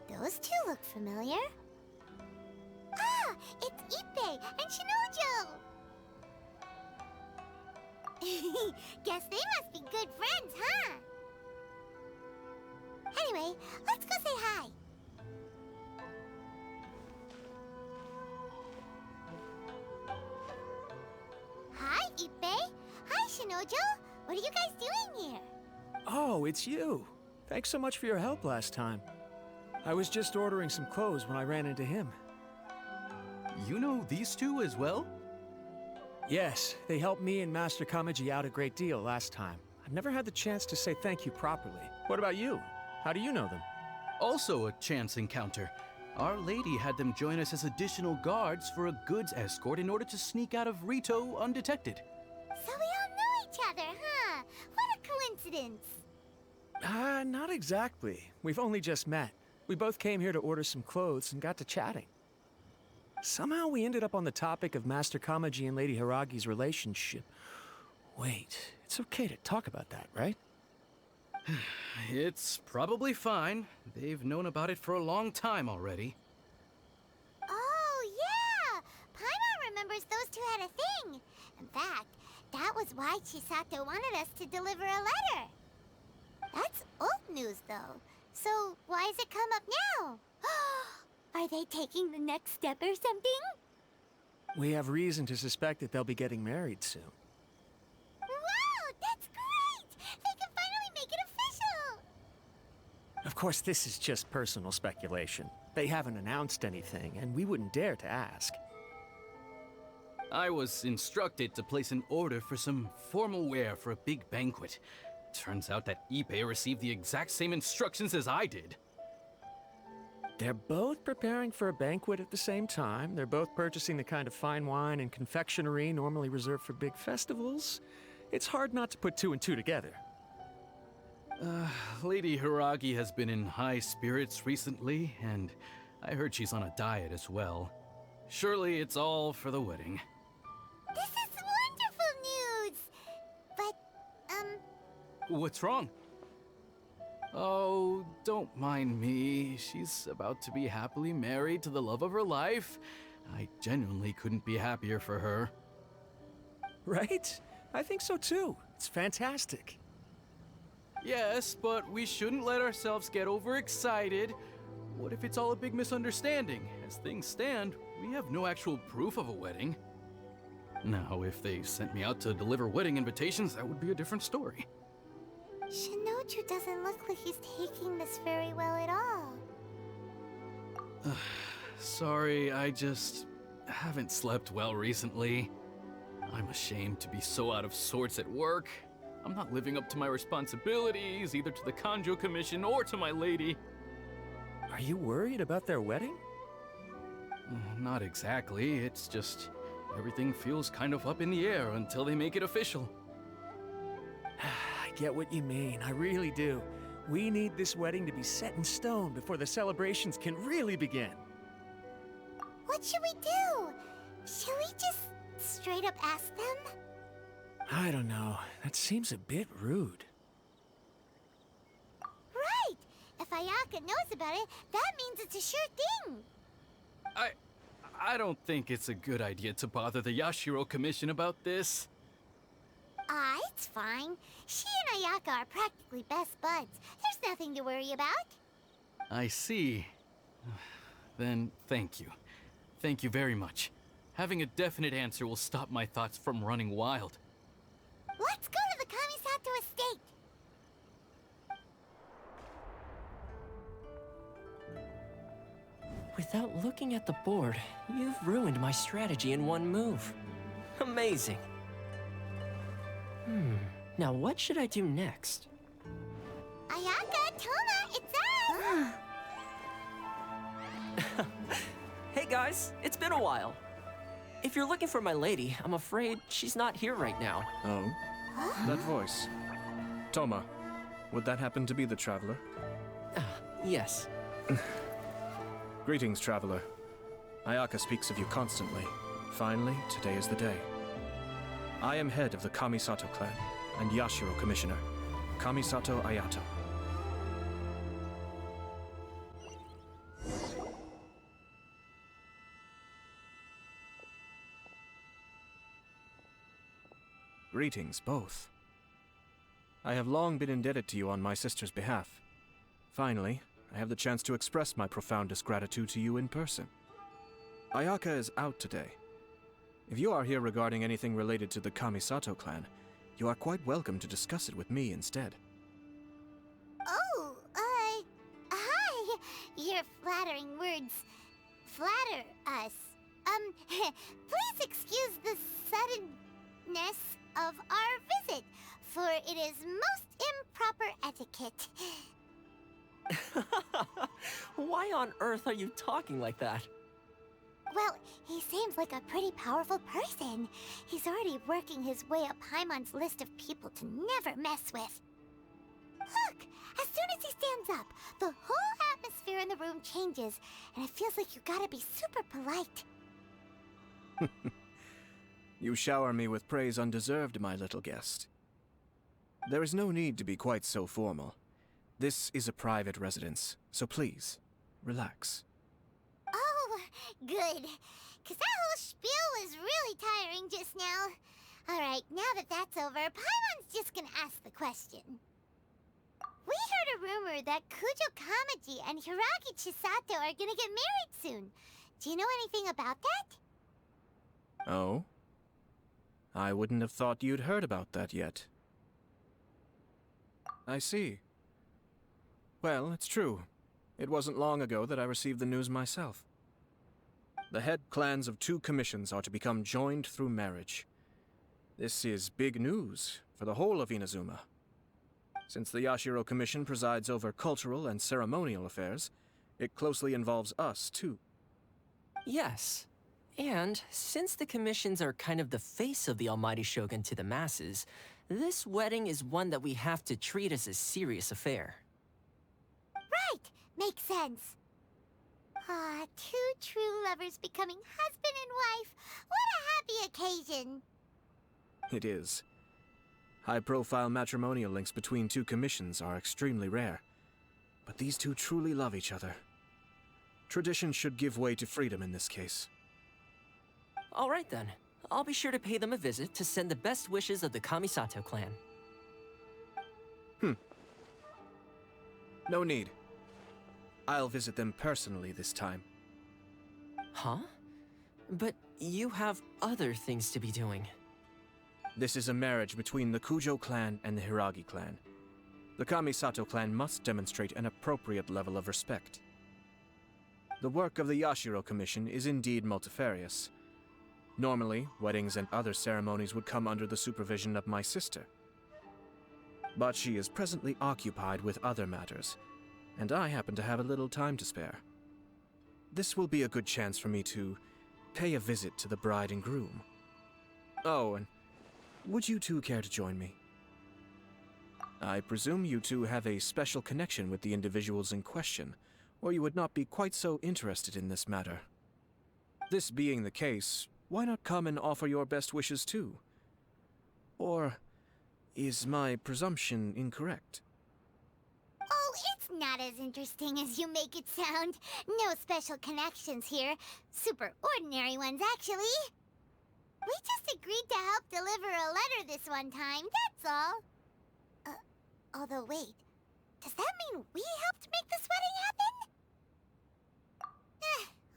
Those two look familiar. Ah, it's Ippei and Shinnojou! Guess they must be good friends, huh? Anyway, let's go say hi. Hi, Ippei. Hi, Shinnojou. What are you guys doing here? Oh, it's you. Thanks so much for your help last time. I was just ordering some clothes when I ran into him. You know these two as well? Yes, they helped me and Master Kamaji out a great deal last time. I've never had the chance to say thank you properly. What about you? How do you know them? Also a chance encounter. Our lady had them join us as additional guards for a goods escort in order to sneak out of Rito undetected. So we all know each other, huh? What a coincidence. Not exactly. We've only just met. We both came here to order some clothes and got to chatting. Somehow we ended up on the topic of Master Kamaji and Lady Hiragi's relationship. Wait, it's okay to talk about that, right? It's probably fine. They've known about it for a long time already. Oh, yeah! Paimon remembers those two had a thing. In fact, that was why Chisato wanted us to deliver a letter. That's old news, though. So why has it come up now? Are they taking the next step or something? We have reason to suspect that they'll be getting married soon. Wow, that's great! They can finally make it official! Of course, this is just personal speculation. They haven't announced anything, and we wouldn't dare to ask. I was instructed to place an order for some formal wear for a big banquet. Turns out that Ippei received the exact same instructions as I did. They're both preparing for a banquet at the same time. They're both purchasing the kind of fine wine and confectionery normally reserved for big festivals. It's hard not to put two and two together. Lady Hiragi has been in high spirits recently, and I heard she's on a diet as well. Surely it's all for the wedding. This is wonderful news! But, What's wrong? Oh, don't mind me. She's about to be happily married to the love of her life. I genuinely couldn't be happier for her. Right? I think so too. It's fantastic. Yes, but we shouldn't let ourselves get overexcited. What if it's all a big misunderstanding? As things stand, we have no actual proof of a wedding. Now, if they sent me out to deliver wedding invitations, that would be a different story. Shinnojou doesn't look like he's taking this very well at all. Sorry, I just haven't slept well recently. I'm ashamed to be so out of sorts at work. I'm not living up to my responsibilities, either to the Kanjo Commission or to my lady. Are you worried about their wedding? Not exactly, it's just everything feels kind of up in the air until they make it official. I get what you mean, I really do. We need this wedding to be set in stone before the celebrations can really begin. What should we do? Should we just straight up ask them? I don't know. That seems a bit rude. Right! If Ayaka knows about it, that means it's a sure thing! I don't think it's a good idea to bother the Yashiro Commission about this. It's fine. She and Ayaka are practically best buds. There's nothing to worry about. I see. Then thank you. Thank you very much. Having a definite answer will stop my thoughts from running wild. Let's go to the Kamisato estate! Without looking at the board, you've ruined my strategy in one move. Amazing. Now what should I do next? Ayaka, Thoma, it's us! Hey guys, it's been a while. If you're looking for my lady, I'm afraid she's not here right now. Oh? That voice. Thoma, would that happen to be the traveler? Yes. Greetings, traveler. Ayaka speaks of you constantly. Finally, today is the day. I am head of the Kamisato clan and Yashiro Commissioner, Kamisato Ayato. Greetings, both. I have long been indebted to you on my sister's behalf. Finally, I have the chance to express my profoundest gratitude to you in person. Ayaka is out today. If you are here regarding anything related to the Kamisato clan, you are quite welcome to discuss it with me instead. Oh, hi. Your flattering words flatter us. Please excuse the suddenness of our visit, for it is most improper etiquette. Why on earth are you talking like that? Well, he seems like a pretty powerful person. He's already working his way up Paimon's list of people to never mess with. Look! As soon as he stands up, the whole atmosphere in the room changes, and it feels like you gotta be super polite. You shower me with praise undeserved, my little guest. There is no need to be quite so formal. This is a private residence, so please, relax. Oh, good. 'Cause that whole spiel was really tiring just now. Alright, now that that's over, Paimon's just gonna ask the question. We heard a rumor that Kujo Kamaji and Hiragi Chisato are gonna get married soon. Do you know anything about that? Oh? I wouldn't have thought you'd heard about that yet. I see. Well, it's true. It wasn't long ago that I received the news myself. The head clans of 2 commissions are to become joined through marriage. This is big news for the whole of Inazuma. Since the Yashiro Commission presides over cultural and ceremonial affairs, it closely involves us, too. Yes. And since the commissions are kind of the face of the Almighty Shogun to the masses, this wedding is one that we have to treat as a serious affair. Right! Makes sense. Ah, 2 true lovers becoming husband and wife. What a happy occasion! It is. High-profile matrimonial links between 2 commissions are extremely rare. But these 2 truly love each other. Tradition should give way to freedom in this case. All right then. I'll be sure to pay them a visit to send the best wishes of the Kamisato clan. No need. I'll visit them personally this time. Huh? But you have other things to be doing. This is a marriage between the Kujo clan and the Hiragi clan. The Kamisato clan must demonstrate an appropriate level of respect. The work of the Yashiro Commission is indeed multifarious. Normally, weddings and other ceremonies would come under the supervision of my sister. But she is presently occupied with other matters, and I happen to have a little time to spare. This will be a good chance for me to pay a visit to the bride and groom. Oh, and would you 2 care to join me? I presume you 2 have a special connection with the individuals in question, or you would not be quite so interested in this matter. This being the case, why not come and offer your best wishes too? Or is my presumption incorrect? Oh, it's not as interesting as you make it sound. No special connections here. Super ordinary ones, actually. We just agreed to help deliver a letter this one time, that's all. Although wait, does that mean we helped make this wedding happen?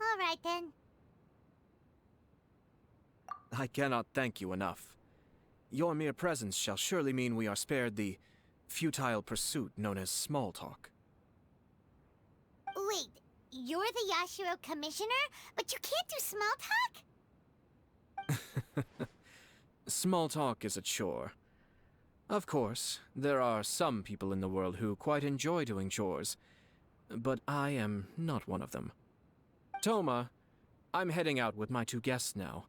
All right then. I cannot thank you enough. Your mere presence shall surely mean we are spared the futile pursuit known as small talk. Wait, you're the Yashiro Commissioner, but you can't do small talk? Small talk is a chore. Of course, there are some people in the world who quite enjoy doing chores, but I am not one of them. Thoma, I'm heading out with my 2 guests now.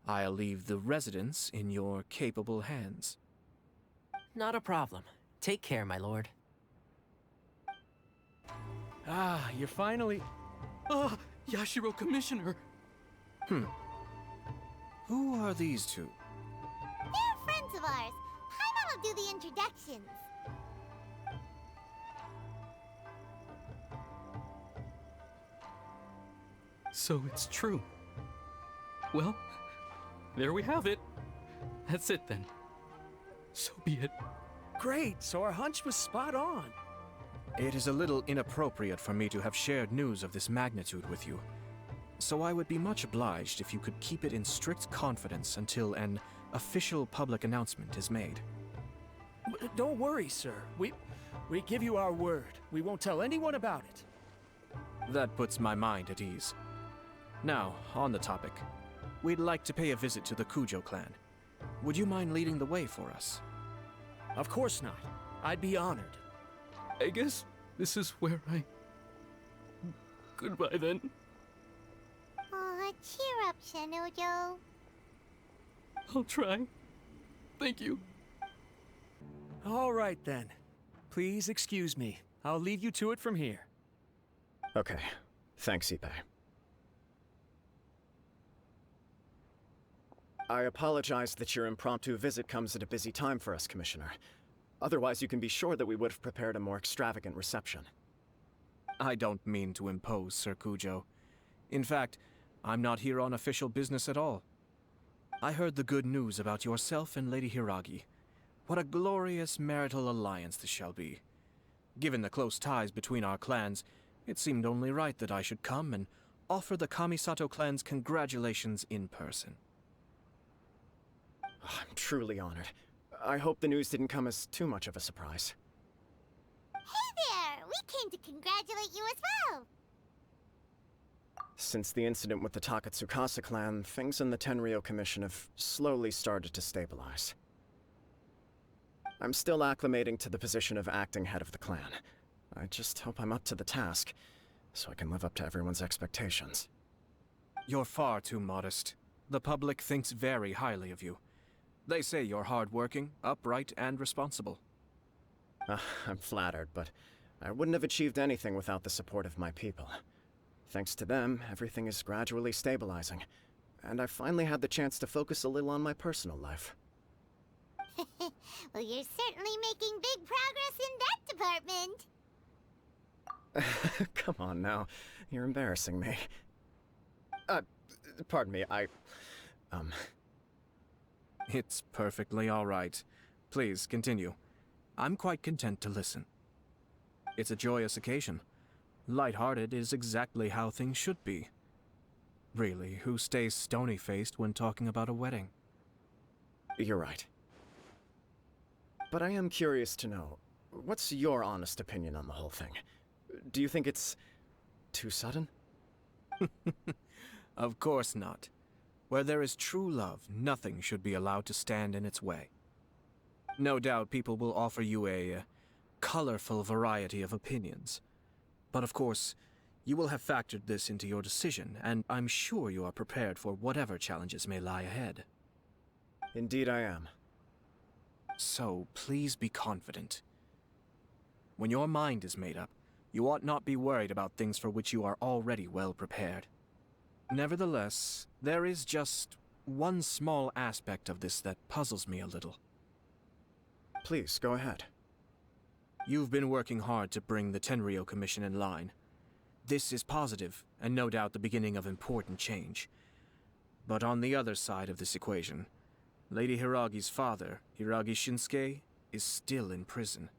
I'll leave the residence in your capable hands. Not a problem. Take care, my lord. Ah, you're finally... Ah, Yashiro Commissioner! Who are these 2? They're friends of ours. Paimon will do the introductions. So it's true. Well, there we have it. That's it then. So be it. Great, so our hunch was spot on. It is a little inappropriate for me to have shared news of this magnitude with you, so I would be much obliged if you could keep it in strict confidence until an official public announcement is made. Don't worry, sir. We give you our word. We won't tell anyone about it. That puts my mind at ease. Now, on the topic. We'd like to pay a visit to the Kujou clan. Would you mind leading the way for us? Of course not. I'd be honored. I guess this is where I... Goodbye then. Aw, cheer up, Shinnojou. I'll try. Thank you. All right, then. Please excuse me. I'll leave you to it from here. Okay. Thanks, Ippei. I apologize that your impromptu visit comes at a busy time for us, Commissioner. Otherwise, you can be sure that we would have prepared a more extravagant reception. I don't mean to impose, Sir Kujou. In fact, I'm not here on official business at all. I heard the good news about yourself and Lady Hiragi. What a glorious marital alliance this shall be. Given the close ties between our clans, it seemed only right that I should come and offer the Kamisato clan's congratulations in person. I'm truly honored. I hope the news didn't come as too much of a surprise. Hey there! We came to congratulate you as well! Since the incident with the Takatsukasa clan, things in the Tenryou Commission have slowly started to stabilize. I'm still acclimating to the position of acting head of the clan. I just hope I'm up to the task, so I can live up to everyone's expectations. You're far too modest. The public thinks very highly of you. They say you're hardworking, upright, and responsible. I'm flattered, but I wouldn't have achieved anything without the support of my people. Thanks to them, everything is gradually stabilizing, and I finally had the chance to focus a little on my personal life. Well, you're certainly making big progress in that department. Come on now, you're embarrassing me. Pardon me, It's perfectly all right. Please, continue. I'm quite content to listen. It's a joyous occasion. Light-hearted is exactly how things should be. Really, who stays stony-faced when talking about a wedding? You're right. But I am curious to know, what's your honest opinion on the whole thing? Do you think it's too sudden? Of course not. Where there is true love, nothing should be allowed to stand in its way. No doubt people will offer you a colorful variety of opinions. But of course, you will have factored this into your decision, and I'm sure you are prepared for whatever challenges may lie ahead. Indeed I am. So, please be confident. When your mind is made up, you ought not be worried about things for which you are already well prepared. Nevertheless, there is just one small aspect of this that puzzles me a little. Please, go ahead. You've been working hard to bring the Tenryou Commission in line. This is positive, and no doubt the beginning of important change. But on the other side of this equation, Lady Hiragi's father, Hiragi Shinsuke, is still in prison.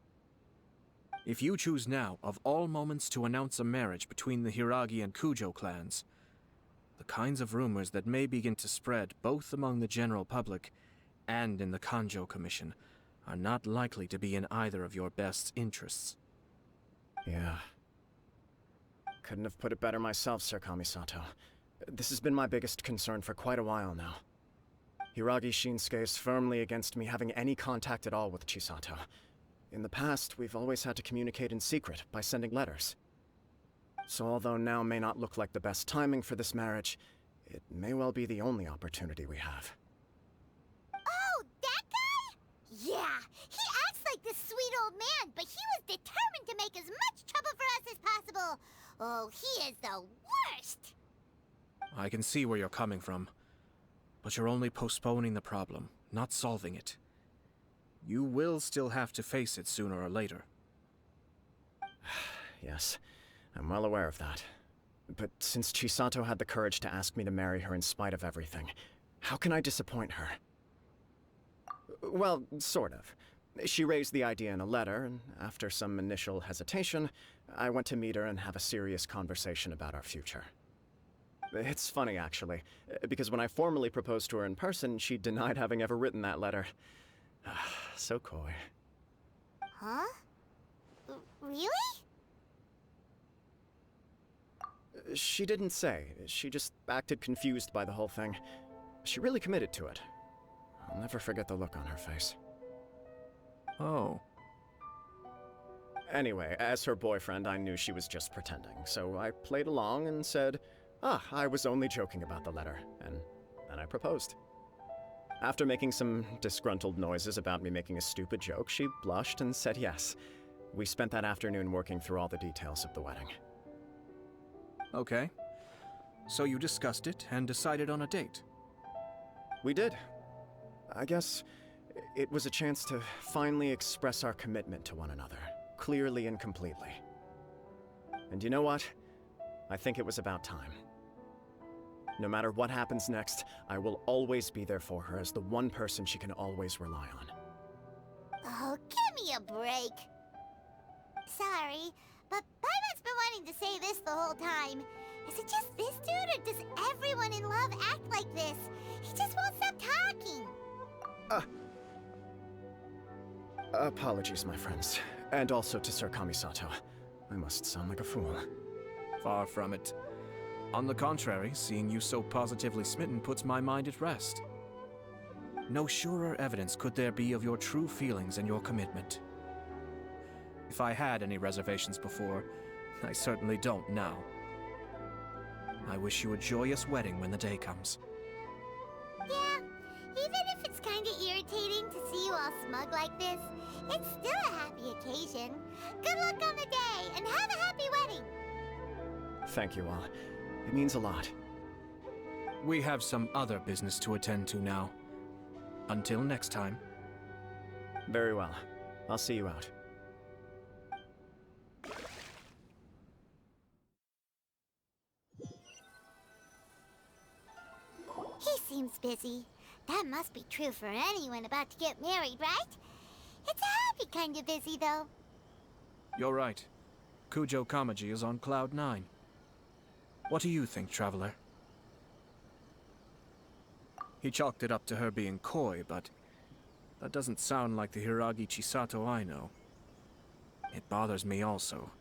If you choose now, of all moments, to announce a marriage between the Hiragi and Kujou clans, the kinds of rumors that may begin to spread both among the general public and in the Kanjou Commission are not likely to be in either of your best interests. Yeah. Couldn't have put it better myself, Sir Kamisato. This has been my biggest concern for quite a while now. Hiragi Shinsuke is firmly against me having any contact at all with Chisato. In the past, we've always had to communicate in secret by sending letters. So although now may not look like the best timing for this marriage, it may well be the only opportunity we have. Oh, that guy? Yeah, he acts like this sweet old man, but he was determined to make as much trouble for us as possible. Oh, he is the worst! I can see where you're coming from, but you're only postponing the problem, not solving it. You will still have to face it sooner or later. Yes, I'm well aware of that. But since Chisato had the courage to ask me to marry her in spite of everything, how can I disappoint her? Well, sort of. She raised the idea in a letter, and after some initial hesitation, I went to meet her and have a serious conversation about our future. It's funny, actually, because when I formally proposed to her in person, she denied having ever written that letter. So coy. Huh? Really? She didn't say. She just acted confused by the whole thing. She really committed to it. I'll never forget the look on her face. Oh. Anyway, as her boyfriend, I knew she was just pretending, so I played along and said, I was only joking about the letter, and then I proposed. After making some disgruntled noises about me making a stupid joke, she blushed and said yes. We spent that afternoon working through all the details of the wedding. Okay. So you discussed it and decided on a date? We did. I guess it was a chance to finally express our commitment to one another, clearly and completely. And you know what? I think it was about time. No matter what happens next, I will always be there for her as the one person she can always rely on. Oh, give me a break. Sorry, but Paimon's been wanting to say this the whole time. Is it just this dude, or does everyone in love act like this? He just won't stop talking. Apologies, my friends. And also to Sir Kamisato. I must sound like a fool. Far from it. On the contrary, seeing you so positively smitten puts my mind at rest. No surer evidence could there be of your true feelings and your commitment. If I had any reservations before, I certainly don't now. I wish you a joyous wedding when the day comes. Yeah, even if it's kinda irritating to see you all smug like this, it's still a happy occasion. Good luck on the day, and have a happy wedding! Thank you all. It means a lot. We have some other business to attend to now. Until next time. Very well. I'll see you out. He seems busy. That must be true for anyone about to get married, right? It's a happy kind of busy, though. You're right. Kujo Kamaji is on Cloud 9. What do you think, Traveler? He chalked it up to her being coy, but that doesn't sound like the Hiragi Chisato I know. It bothers me also.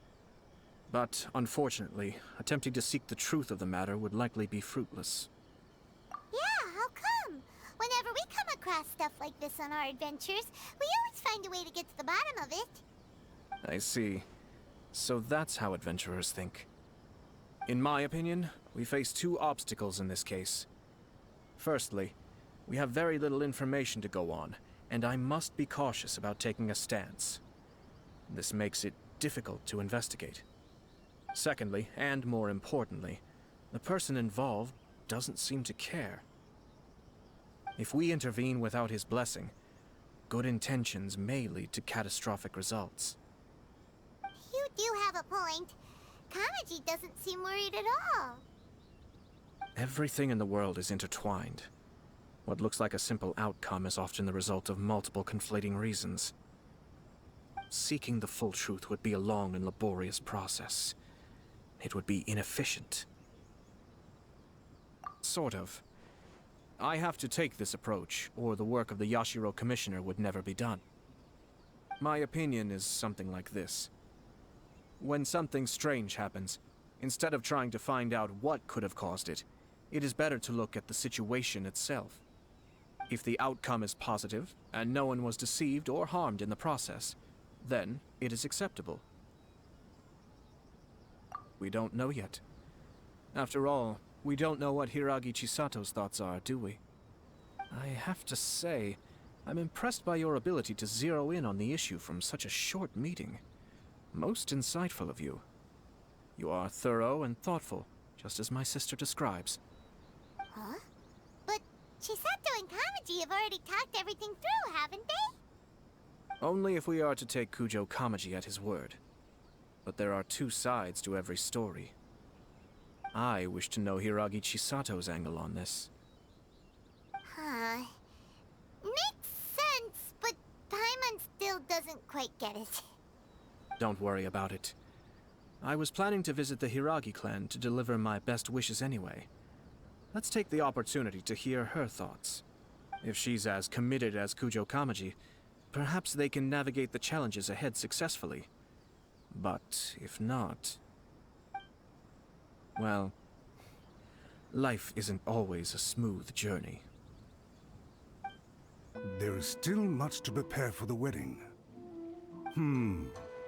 But, unfortunately, attempting to seek the truth of the matter would likely be fruitless. Yeah, how come? Whenever we come across stuff like this on our adventures, we always find a way to get to the bottom of it. I see. So that's how adventurers think. In my opinion, we face two obstacles in this case. Firstly, we have very little information to go on, and I must be cautious about taking a stance. This makes it difficult to investigate. Secondly, and more importantly, the person involved doesn't seem to care. If we intervene without his blessing, good intentions may lead to catastrophic results. You do have a point. Kamaji doesn't seem worried at all. Everything in the world is intertwined. What looks like a simple outcome is often the result of multiple conflating reasons. Seeking the full truth would be a long and laborious process. It would be inefficient. Sort of. I have to take this approach, or the work of the Yashiro Commissioner would never be done. My opinion is something like this. When something strange happens, instead of trying to find out what could have caused it, it is better to look at the situation itself. If the outcome is positive, and no one was deceived or harmed in the process, then it is acceptable. We don't know yet. After all, we don't know what Hiragi Chisato's thoughts are, do we? I have to say, I'm impressed by your ability to zero in on the issue from such a short meeting. Most insightful of you. You are thorough and thoughtful, just as my sister describes. Huh? But Chisato and Kamaji have already talked everything through, haven't they? Only if we are to take Kujo Kamaji at his word. But there are two sides to every story. I wish to know Hiragi Chisato's angle on this. Huh. Makes sense. quite get it. Don't worry about it. I was planning to visit the Hiragi clan to deliver my best wishes anyway. Let's take the opportunity to hear her thoughts. If she's as committed as Kujo Kamaji, perhaps they can navigate the challenges ahead successfully. But if not... well, life isn't always a smooth journey. There is still much to prepare for the wedding.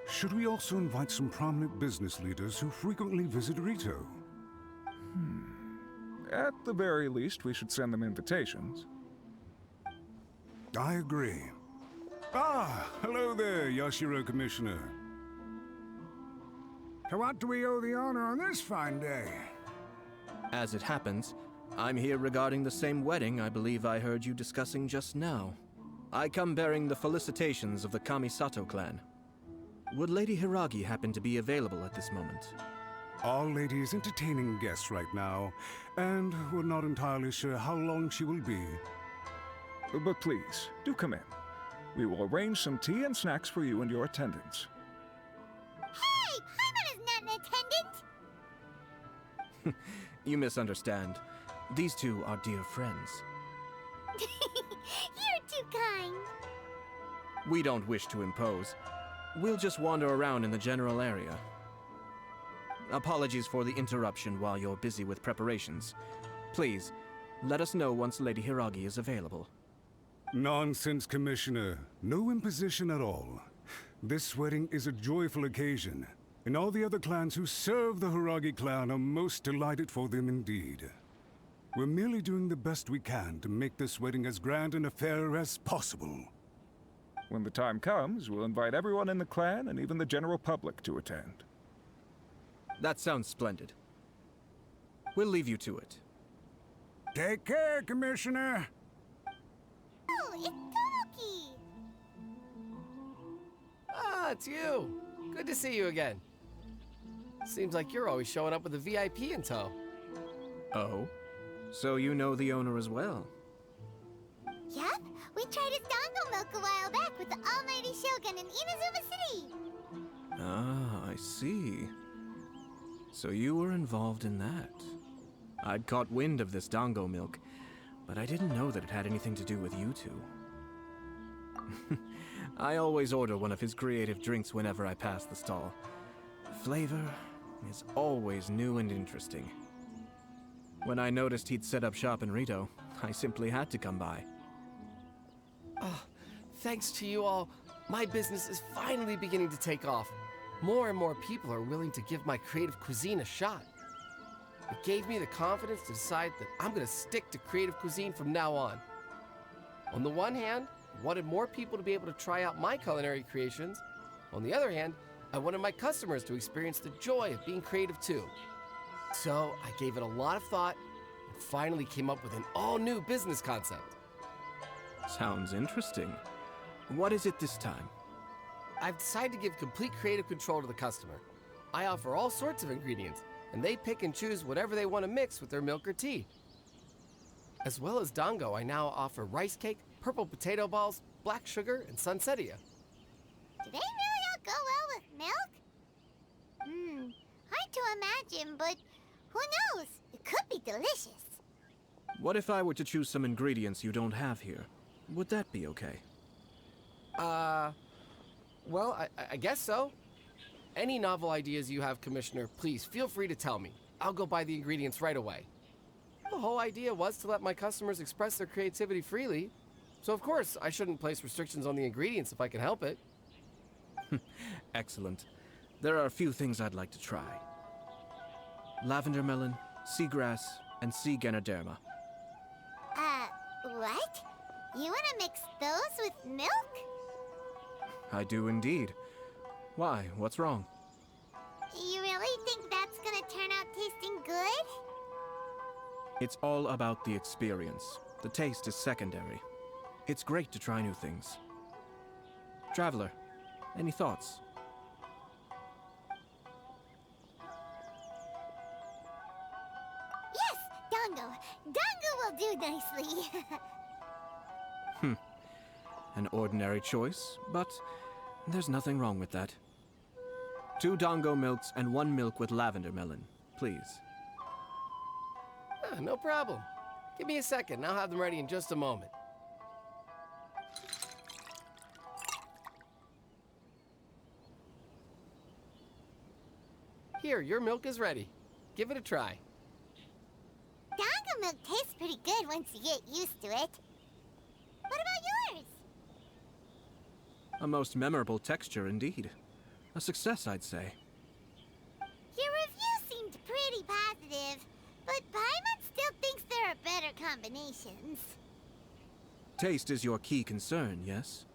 Should we also invite some prominent business leaders who frequently visit Rito? At the very least, we should send them invitations. I agree. Ah, hello there, Yashiro Commissioner. To what do we owe the honor on this fine day? As it happens, I'm here regarding the same wedding I believe I heard you discussing just now. I come bearing the felicitations of the Kamisato clan. Would Lady Hiragi happen to be available at this moment? Our lady is entertaining guests right now, and we're not entirely sure how long she will be. But please, do come in. We will arrange some tea and snacks for you and your attendants. Hey! Paimon is not an attendant! You misunderstand. These two are dear friends. You're too kind. We don't wish to impose. We'll just wander around in the general area. Apologies for the interruption while you're busy with preparations. Please, let us know once Lady Hiragi is available. Nonsense, Commissioner. No imposition at all. This wedding is a joyful occasion, and all the other clans who serve the Hiragi clan are most delighted for them indeed. We're merely doing the best we can to make this wedding as grand an affair as possible. When the time comes, we'll invite everyone in the clan and even the general public to attend. That sounds splendid. We'll leave you to it. Take care, Commissioner. Oh, it's Tomoki! Ah, it's you. Good to see you again. Seems like you're always showing up with a VIP in tow. Oh? So you know the owner as well? Yep, we tried his dango milk a while back with the almighty Shogun in Inazuma City. Ah, I see. So you were involved in that. I'd caught wind of this dango milk, but I didn't know that it had anything to do with you two. I always order one of his creative drinks whenever I pass the stall. The flavor is always new and interesting. When I noticed he'd set up shop in Rito, I simply had to come by. Oh, thanks to you all, my business is finally beginning to take off. More and more people are willing to give my creative cuisine a shot. It gave me the confidence to decide that I'm going to stick to creative cuisine from now on. On the one hand, I wanted more people to be able to try out my culinary creations. On the other hand, I wanted my customers to experience the joy of being creative too. So I gave it a lot of thought and finally came up with an all-new business concept. Sounds interesting. What is it this time? I've decided to give complete creative control to the customer. I offer all sorts of ingredients, and they pick and choose whatever they want to mix with their milk or tea. As well as dango, I now offer rice cake, purple potato balls, black sugar, and sunsettia. Do they really all go well with milk? Hard to imagine, but who knows? It could be delicious. What if I were to choose some ingredients you don't have here? Would that be okay? Well, I guess so. Any novel ideas you have, Commissioner, please feel free to tell me. I'll go buy the ingredients right away. The whole idea was to let my customers express their creativity freely. So of course, I shouldn't place restrictions on the ingredients if I can help it. Excellent. There are a few things I'd like to try. Lavender melon, seagrass, and sea ganoderma. What? You want to mix those with milk? I do indeed. Why? What's wrong? You really think that's gonna turn out tasting good? It's all about the experience. The taste is secondary. It's great to try new things. Traveler, any thoughts? Yes, dango. Dango will do nicely. An ordinary choice, but There's nothing wrong with that. 2 dango milks and 1 milk with lavender melon, please. No problem. Give me a second, I'll have them ready in just a moment. Here, your milk is ready. Give it a try. Dango milk tastes pretty good once you get used to it. What about yours? A most memorable texture indeed. A success, I'd say. Your review seemed pretty positive, but Paimon still thinks there are better combinations. Taste is your key concern, yes?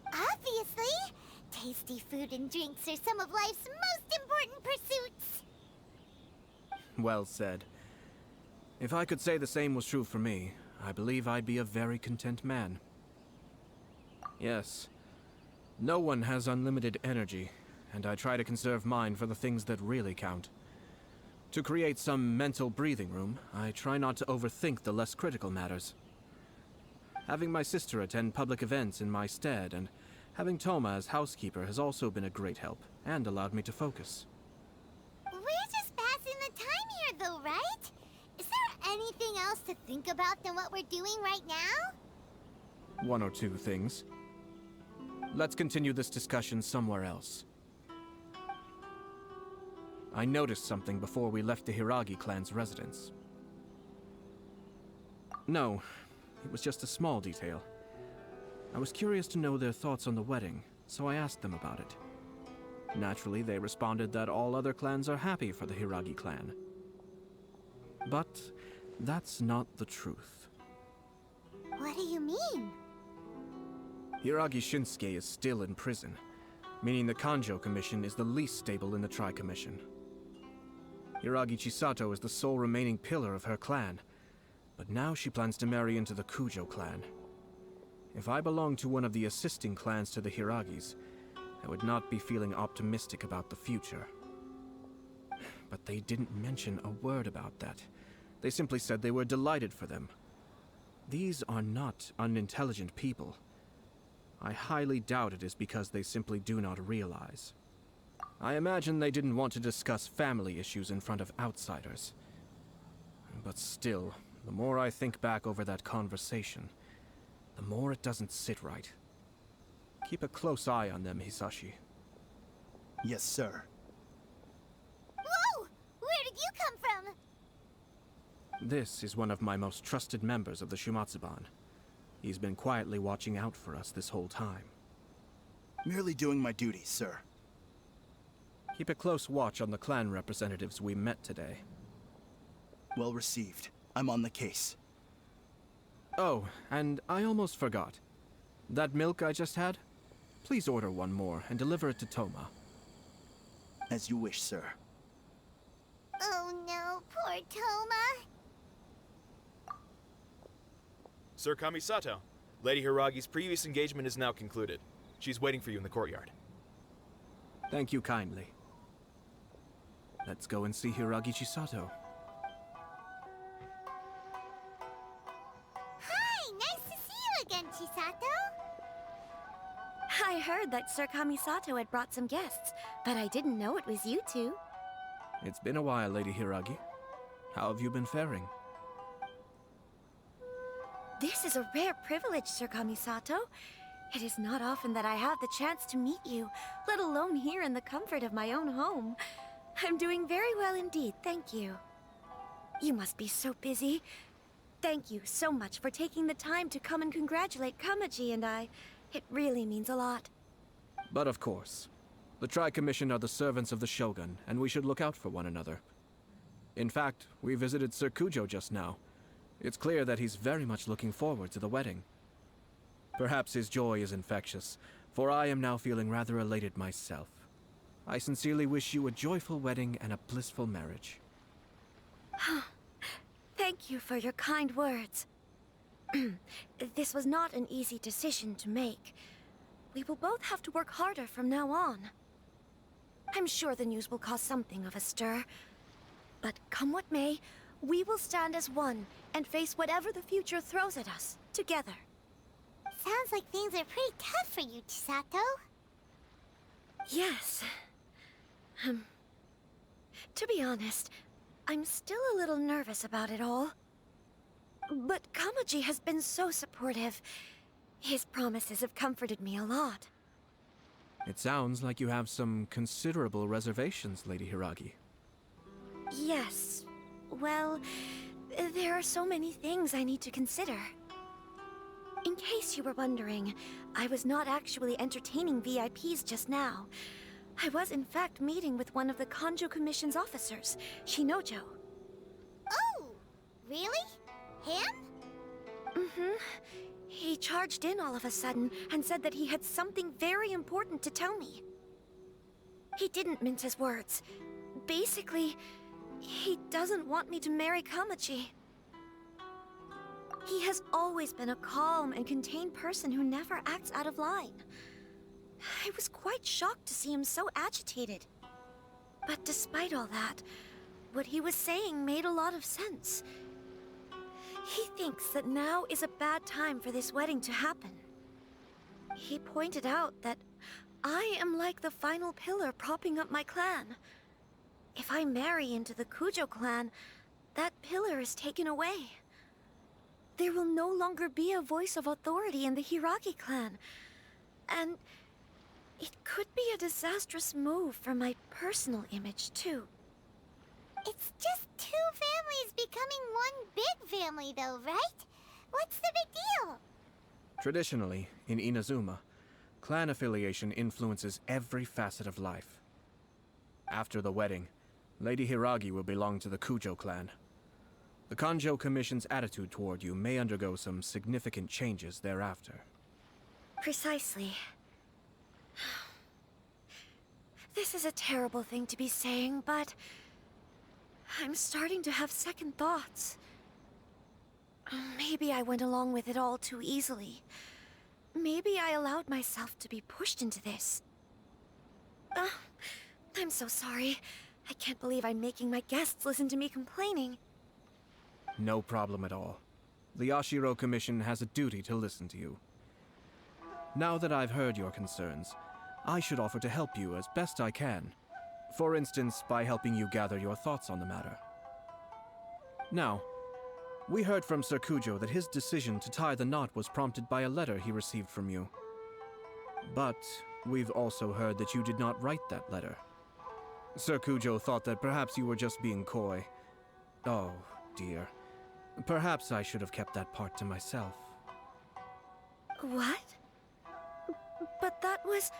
Obviously! Tasty food and drinks are some of life's most important pursuits. Well said. If I could say the same was true for me, I believe I'd be a very content man. Yes. No one has unlimited energy, and I try to conserve mine for the things that really count. To create some mental breathing room, I try not to overthink the less critical matters. Having my sister attend public events in my stead, and having Thoma as housekeeper has also been a great help, and allowed me to focus. We're just passing the time here though, right? Is there anything else to think about than what we're doing right now? 1 or 2 things. Let's continue this discussion somewhere else. I noticed something before we left the Hiragi clan's residence. No, it was just a small detail. I was curious to know their thoughts on the wedding, so I asked them about it. Naturally, they responded that all other clans are happy for the Hiragi clan. But that's not the truth. What do you mean? Hiragi Shinsuke is still in prison, meaning the Kanjo Commission is the least stable in the Tri-Commission. Hiragi Chisato is the sole remaining pillar of her clan, but now she plans to marry into the Kujo clan. If I belonged to one of the assisting clans to the Hiragis, I would not be feeling optimistic about the future. But they didn't mention a word about that. They simply said they were delighted for them. These are not unintelligent people. I highly doubt it is because they simply do not realize. I imagine they didn't want to discuss family issues in front of outsiders. But still, the more I think back over that conversation, the more it doesn't sit right. Keep a close eye on them, Hisashi. Yes, sir. Whoa! Where did you come from? This is one of my most trusted members of the Shumatsuban. He's been quietly watching out for us this whole time. Merely doing my duty, sir. Keep a close watch on the clan representatives we met today. Well received. I'm on the case. Oh, and I almost forgot. That milk I just had? Please order 1 more and deliver it to Thoma. As you wish, sir. Oh no, poor Thoma. Sir Kamisato, Lady Hiragi's previous engagement is now concluded. She's waiting for you in the courtyard. Thank you kindly. Let's go and see Hiragi Chisato. Hi, nice to see you again, Chisato. I heard that Sir Kamisato had brought some guests, but I didn't know it was you two. It's been a while, Lady Hiragi. How have you been faring? This is a rare privilege, Sir Kamisato. It is not often that I have the chance to meet you, let alone here in the comfort of my own home. I'm doing very well indeed, thank you. You must be so busy. Thank you so much for taking the time to come and congratulate Kamaji and I. It really means a lot. But of course. The Tri-Commission are the servants of the Shogun, and we should look out for one another. In fact, we visited Sir Kujo just now. It's clear that he's very much looking forward to the wedding. Perhaps his joy is infectious, for I am now feeling rather elated myself. I sincerely wish you a joyful wedding and a blissful marriage. Thank you for your kind words. This was not an easy decision to make. We will both have to work harder from now on. I'm sure the news will cause something of a stir. But come what may, we will stand as one and face whatever the future throws at us, together. Sounds like things are pretty tough for you, Chisato. Yes. To be honest, I'm still a little nervous about it all. But Kamaji has been so supportive. His promises have comforted me a lot. It sounds like you have some considerable reservations, Lady Hiragi. Yes. Well, there are so many things I need to consider. In case you were wondering, I was not actually entertaining VIPs just now. I was in fact meeting with one of the Kanjo Commission's officers, Shinnojou. Oh, really? Him? Mm-hmm. He charged in all of a sudden and said that he had something very important to tell me. He didn't mince his words. Basically, he doesn't want me to marry Kamaji. He has always been a calm and contained person who never acts out of line. I was quite shocked to see him so agitated. But despite all that, what he was saying made a lot of sense. He thinks that now is a bad time for this wedding to happen. He pointed out that I am like the final pillar propping up my clan. If I marry into the Kujo clan, that pillar is taken away. There will no longer be a voice of authority in the Hiragi clan. And it could be a disastrous move for my personal image, too. It's just two families becoming one big family, though, right? What's the big deal? Traditionally, in Inazuma, clan affiliation influences every facet of life. After the wedding, Lady Hiragi will belong to the Kujo clan. The Kanjo Commission's attitude toward you may undergo some significant changes thereafter. Precisely. This is a terrible thing to be saying, but I'm starting to have second thoughts. Maybe I went along with it all too easily. Maybe I allowed myself to be pushed into this. I'm so sorry. I can't believe I'm making my guests listen to me complaining. No problem at all. The Yashiro Commission has a duty to listen to you. Now that I've heard your concerns, I should offer to help you as best I can. For instance, by helping you gather your thoughts on the matter. Now, we heard from Sir Kujo that his decision to tie the knot was prompted by a letter he received from you. But we've also heard that you did not write that letter. Sir Kujo thought that perhaps you were just being coy. Oh, dear. Perhaps I should have kept that part to myself. What? But that was...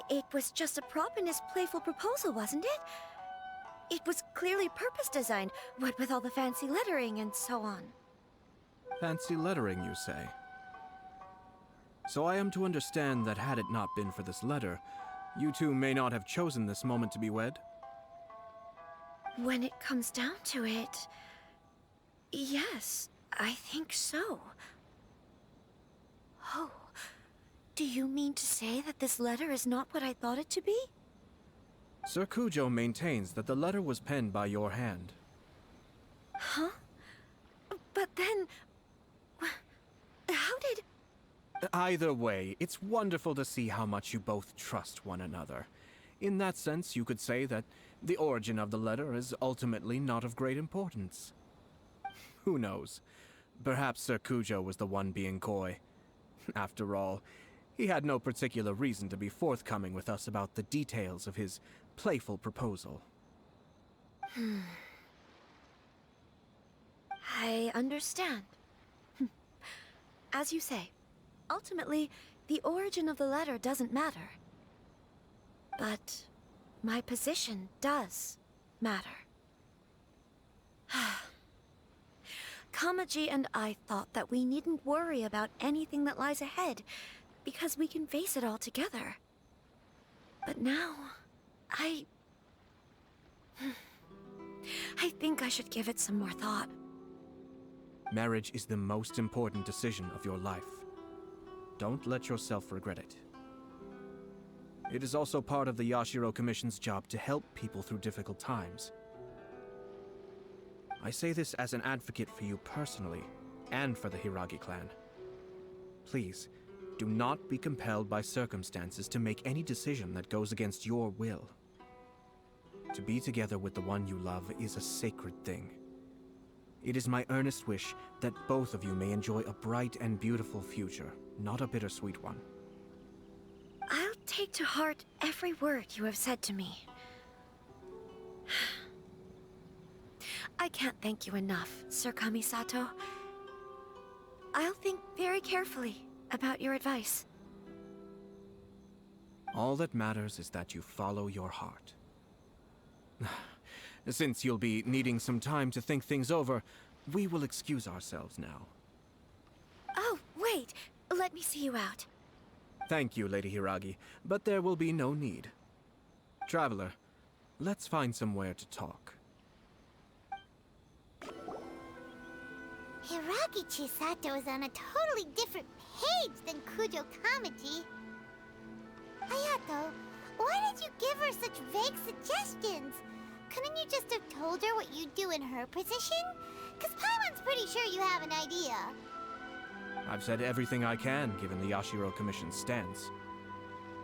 It was just a prop in his playful proposal, wasn't it? It was clearly purpose-designed, what with all the fancy lettering and so on. Fancy lettering, you say? So I am to understand that had it not been for this letter, you two may not have chosen this moment to be wed? When it comes down to it... yes, I think so. Oh, do you mean to say that this letter is not what I thought it to be? Sir Kujo maintains that the letter was penned by your hand. Huh? But then... how did... Either way, it's wonderful to see how much you both trust one another. In that sense, you could say that the origin of the letter is ultimately not of great importance. Who knows? Perhaps Sir Kujo was the one being coy. After all, he had no particular reason to be forthcoming with us about the details of his playful proposal. I understand. As you say, ultimately, the origin of the letter doesn't matter. But my position does matter. Kamaji and I thought that we needn't worry about anything that lies ahead, because we can face it all together. But now, I think I should give it some more thought. Marriage is the most important decision of your life. Don't let yourself regret it. It is also part of the Yashiro Commission's job to help people through difficult times. I say this as an advocate for you personally, and for the Hiragi clan. Please, Do not be compelled by circumstances to make any decision that goes against your will. To be together with the one you love is a sacred thing. It is my earnest wish that both of you may enjoy a bright and beautiful future, not a bittersweet one. I'll take to heart every word you have said to me. I can't thank you enough, Sir Kamisato. I'll think very carefully about your advice. All that matters is that you follow your heart. Since you'll be needing some time to think things over, we will excuse ourselves now. Oh, wait! Let me see you out. Thank you, Lady Hiragi, but there will be no need. Traveler, let's find somewhere to talk. Hiragi Chisato is on a totally different page than Kujo Kamaji. Ayato, why did you give her such vague suggestions? Couldn't you just have told her what you'd do in her position? Because Paimon's pretty sure you have an idea. I've said everything I can, given the Yashiro Commission's stance.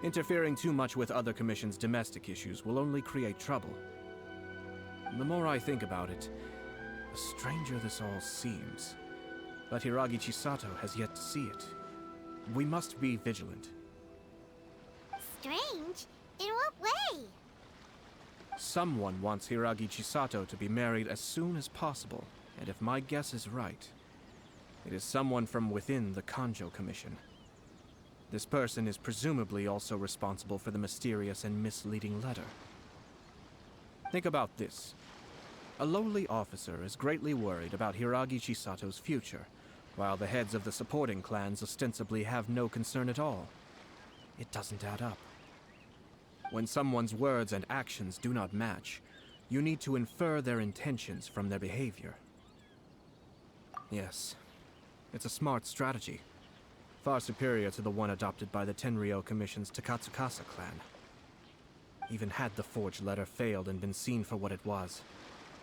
Interfering too much with other commissions' domestic issues will only create trouble. The more I think about it, the stranger this all seems. But Hiragi Chisato has yet to see it. We must be vigilant. Strange? In what way? Someone wants Hiragi Chisato to be married as soon as possible, and if my guess is right, it is someone from within the Kanjo Commission. This person is presumably also responsible for the mysterious and misleading letter. Think about this. A lowly officer is greatly worried about Hiragi Chisato's future, while the heads of the supporting clans ostensibly have no concern at all. It doesn't add up. When someone's words and actions do not match, you need to infer their intentions from their behavior. Yes, it's a smart strategy, far superior to the one adopted by the Tenryou Commission's Takatsukasa clan. Even had the forged letter failed and been seen for what it was,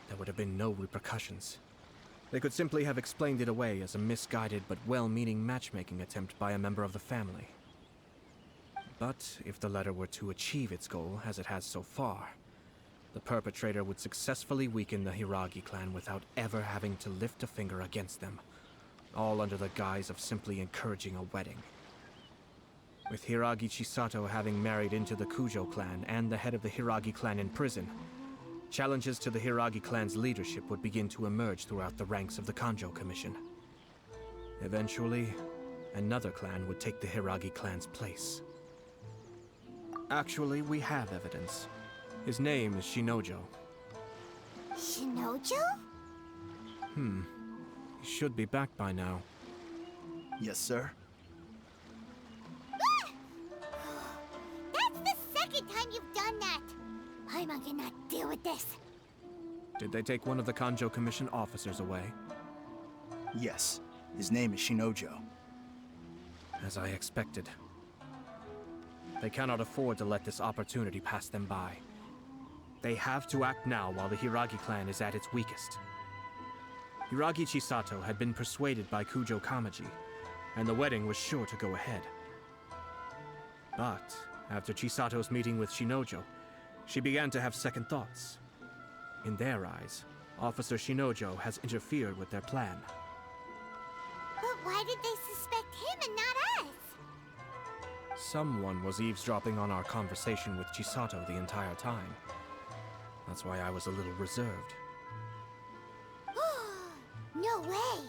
there would have been no repercussions. They could simply have explained it away as a misguided but well-meaning matchmaking attempt by a member of the family. But if the letter were to achieve its goal, as it has so far, the perpetrator would successfully weaken the Hiragi clan without ever having to lift a finger against them, all under the guise of simply encouraging a wedding. With Hiragi Chisato having married into the Kujo clan and the head of the Hiragi clan in prison, challenges to the Hiragi clan's leadership would begin to emerge throughout the ranks of the Kanjo Commission. Eventually, another clan would take the Hiragi clan's place. Actually, we have evidence. His name is Shinnojou. Shinnojou? He should be back by now. Yes, sir. That's the second time you've done that! Paimon cannot deal with this. Did they take one of the Kanjo Commission officers away? Yes. His name is Shinnojou. As I expected. They cannot afford to let this opportunity pass them by. They have to act now while the Hiragi clan is at its weakest. Hiragi Chisato had been persuaded by Kujo Kamaji, and the wedding was sure to go ahead. But after Chisato's meeting with Shinnojou, she began to have second thoughts. In their eyes, Officer Shinnojou has interfered with their plan. But why did they suspect him and not us? Someone was eavesdropping on our conversation with Chisato the entire time. That's why I was a little reserved. No way!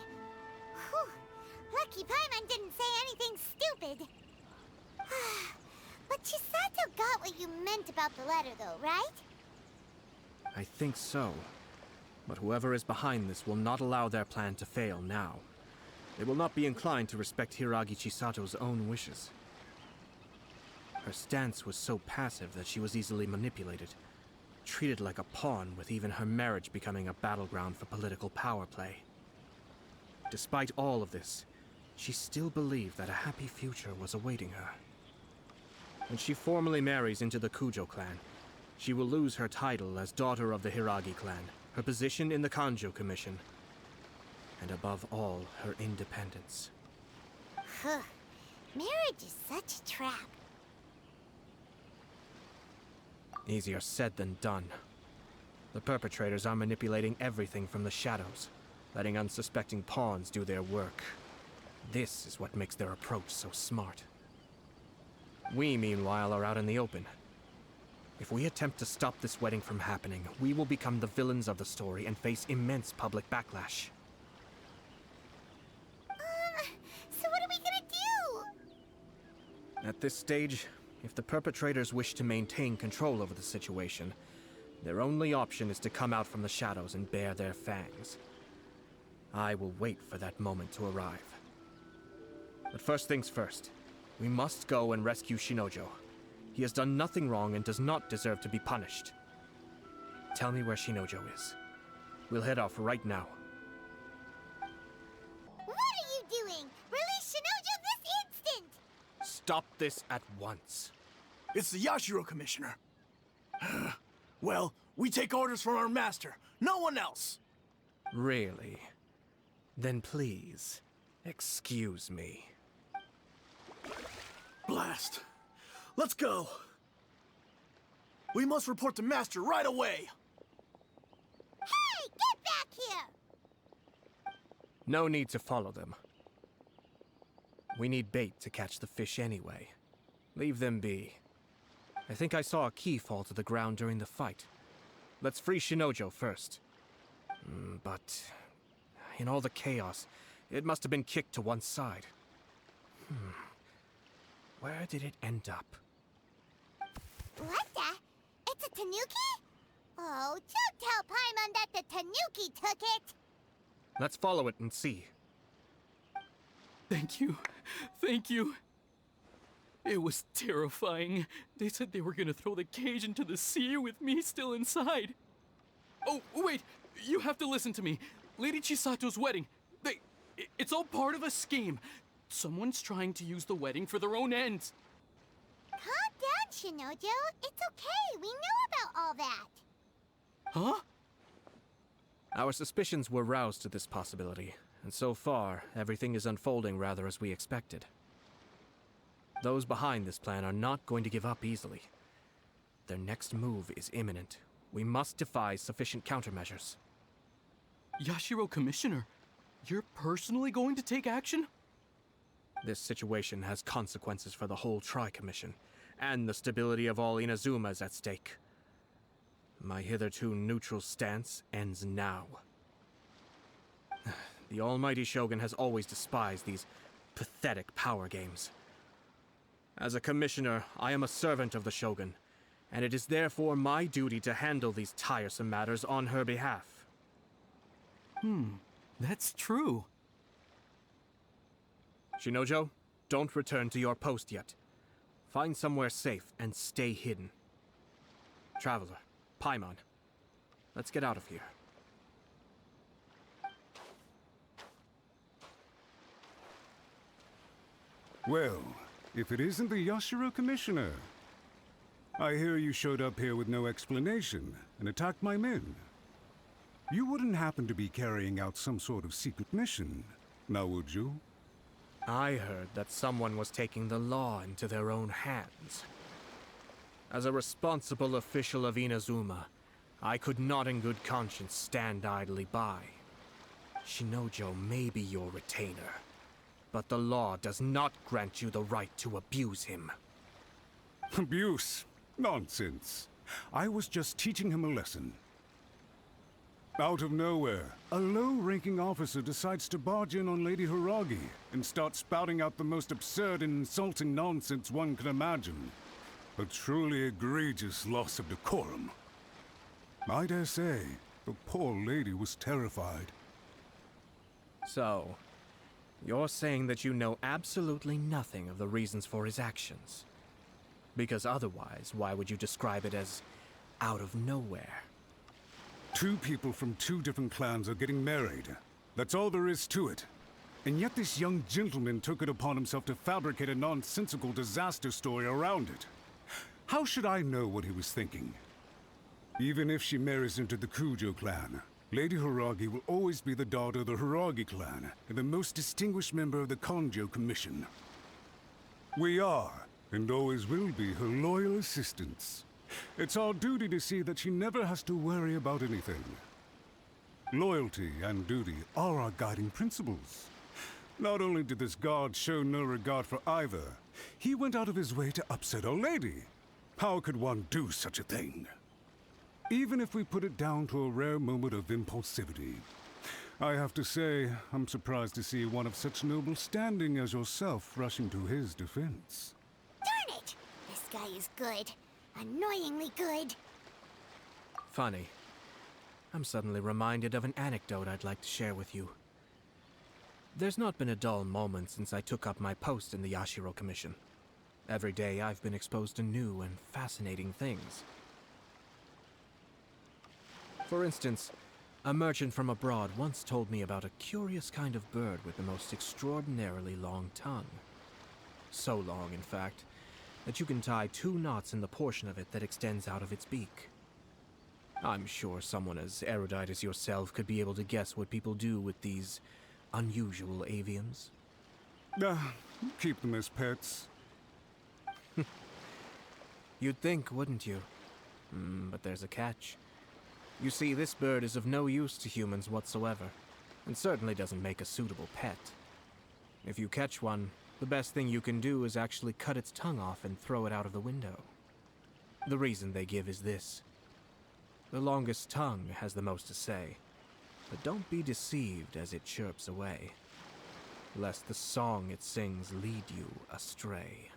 Whew. Lucky Paimon didn't say anything stupid. But Chisato got what you meant about the letter though, right? I think so. But whoever is behind this will not allow their plan to fail now. They will not be inclined to respect Hiragi Chisato's own wishes. Her stance was so passive that she was easily manipulated, treated like a pawn, with even her marriage becoming a battleground for political power play. Despite all of this, she still believed that a happy future was awaiting her. When she formally marries into the Kujo clan, she will lose her title as daughter of the Hiragi clan, her position in the Kanjo Commission, and above all, her independence. Marriage is such a trap. Easier said than done. The perpetrators are manipulating everything from the shadows, letting unsuspecting pawns do their work. This is what makes their approach so smart. We, meanwhile, are out in the open. If we attempt to stop this wedding from happening, we will become the villains of the story and face immense public backlash. So what are we gonna do? At this stage, if the perpetrators wish to maintain control over the situation, their only option is to come out from the shadows and bare their fangs. I will wait for that moment to arrive. But first things first, we must go and rescue Shinnojou. He has done nothing wrong and does not deserve to be punished. Tell me where Shinnojou is. We'll head off right now. What are you doing? Release Shinnojou this instant! Stop this at once. It's the Yashiro Commissioner. Well, we take orders from our master. No one else. Really? Then please, excuse me. Blast. Let's go. We must report the master right away. Hey, get back here! No need to follow them. We need bait to catch the fish anyway. Leave them be. I think I saw a key fall to the ground during the fight. Let's free Shinnojou first. But in all the chaos, it must have been kicked to one side. Where did it end up? What the? It's a tanuki? Oh, don't tell Paimon that the tanuki took it! Let's follow it and see. Thank you. Thank you. It was terrifying. They said they were gonna throw the cage into the sea with me still inside. Oh, wait! You have to listen to me. Lady Chisato's wedding. It's all part of a scheme. Someone's trying to use the wedding for their own ends. Calm down, Shinnojou. It's okay. We know about all that. Huh? Our suspicions were roused to this possibility, and so far, everything is unfolding rather as we expected. Those behind this plan are not going to give up easily. Their next move is imminent. We must devise sufficient countermeasures. Yashiro Commissioner, you're personally going to take action? This situation has consequences for the whole Tri-Commission, and the stability of all Inazuma is at stake. My hitherto neutral stance ends now. The almighty Shogun has always despised these pathetic power games. As a commissioner, I am a servant of the Shogun, and it is therefore my duty to handle these tiresome matters on her behalf. That's true. Shinnojou, don't return to your post yet. Find somewhere safe and stay hidden. Traveler, Paimon, let's get out of here. Well, if it isn't the Yashiro Commissioner. I hear you showed up here with no explanation and attacked my men. You wouldn't happen to be carrying out some sort of secret mission, now would you? I heard that someone was taking the law into their own hands. As a responsible official of Inazuma, I could not in good conscience stand idly by. Shinnojou may be your retainer, but the law does not grant you the right to abuse him. Abuse? Nonsense. I was just teaching him a lesson. Out of nowhere, a low-ranking officer decides to barge in on Lady Hiragi and start spouting out the most absurd and insulting nonsense one can imagine. A truly egregious loss of decorum. I dare say, the poor lady was terrified. So, you're saying that you know absolutely nothing of the reasons for his actions? Because otherwise, why would you describe it as out of nowhere? Two people from two different clans are getting married. That's all there is to it. And yet this young gentleman took it upon himself to fabricate a nonsensical disaster story around it. How should I know what he was thinking? Even if she marries into the Kujo clan, Lady Hiragi will always be the daughter of the Hiragi clan and the most distinguished member of the Konjo Commission. We are, and always will be, her loyal assistants. It's our duty to see that she never has to worry about anything. Loyalty and duty are our guiding principles. Not only did this guard show no regard for either, he went out of his way to upset our lady. How could one do such a thing? Even if we put it down to a rare moment of impulsivity. I have to say, I'm surprised to see one of such noble standing as yourself rushing to his defense. Darn it! This guy is good. Annoyingly good. Funny. I'm suddenly reminded of an anecdote I'd like to share with you. There's not been a dull moment since I took up my post in the Yashiro Commission. Every day I've been exposed to new and fascinating things. For instance, a merchant from abroad once told me about a curious kind of bird with the most extraordinarily long tongue. So long, in fact, that you can tie 2 knots in the portion of it that extends out of its beak. I'm sure someone as erudite as yourself could be able to guess what people do with these unusual avians. Keep them as pets. You'd think, wouldn't you? But there's a catch. You see, this bird is of no use to humans whatsoever, and certainly doesn't make a suitable pet. If you catch one, the best thing you can do is actually cut its tongue off and throw it out of the window. The reason they give is this. The longest tongue has the most to say, but don't be deceived as it chirps away, lest the song it sings lead you astray.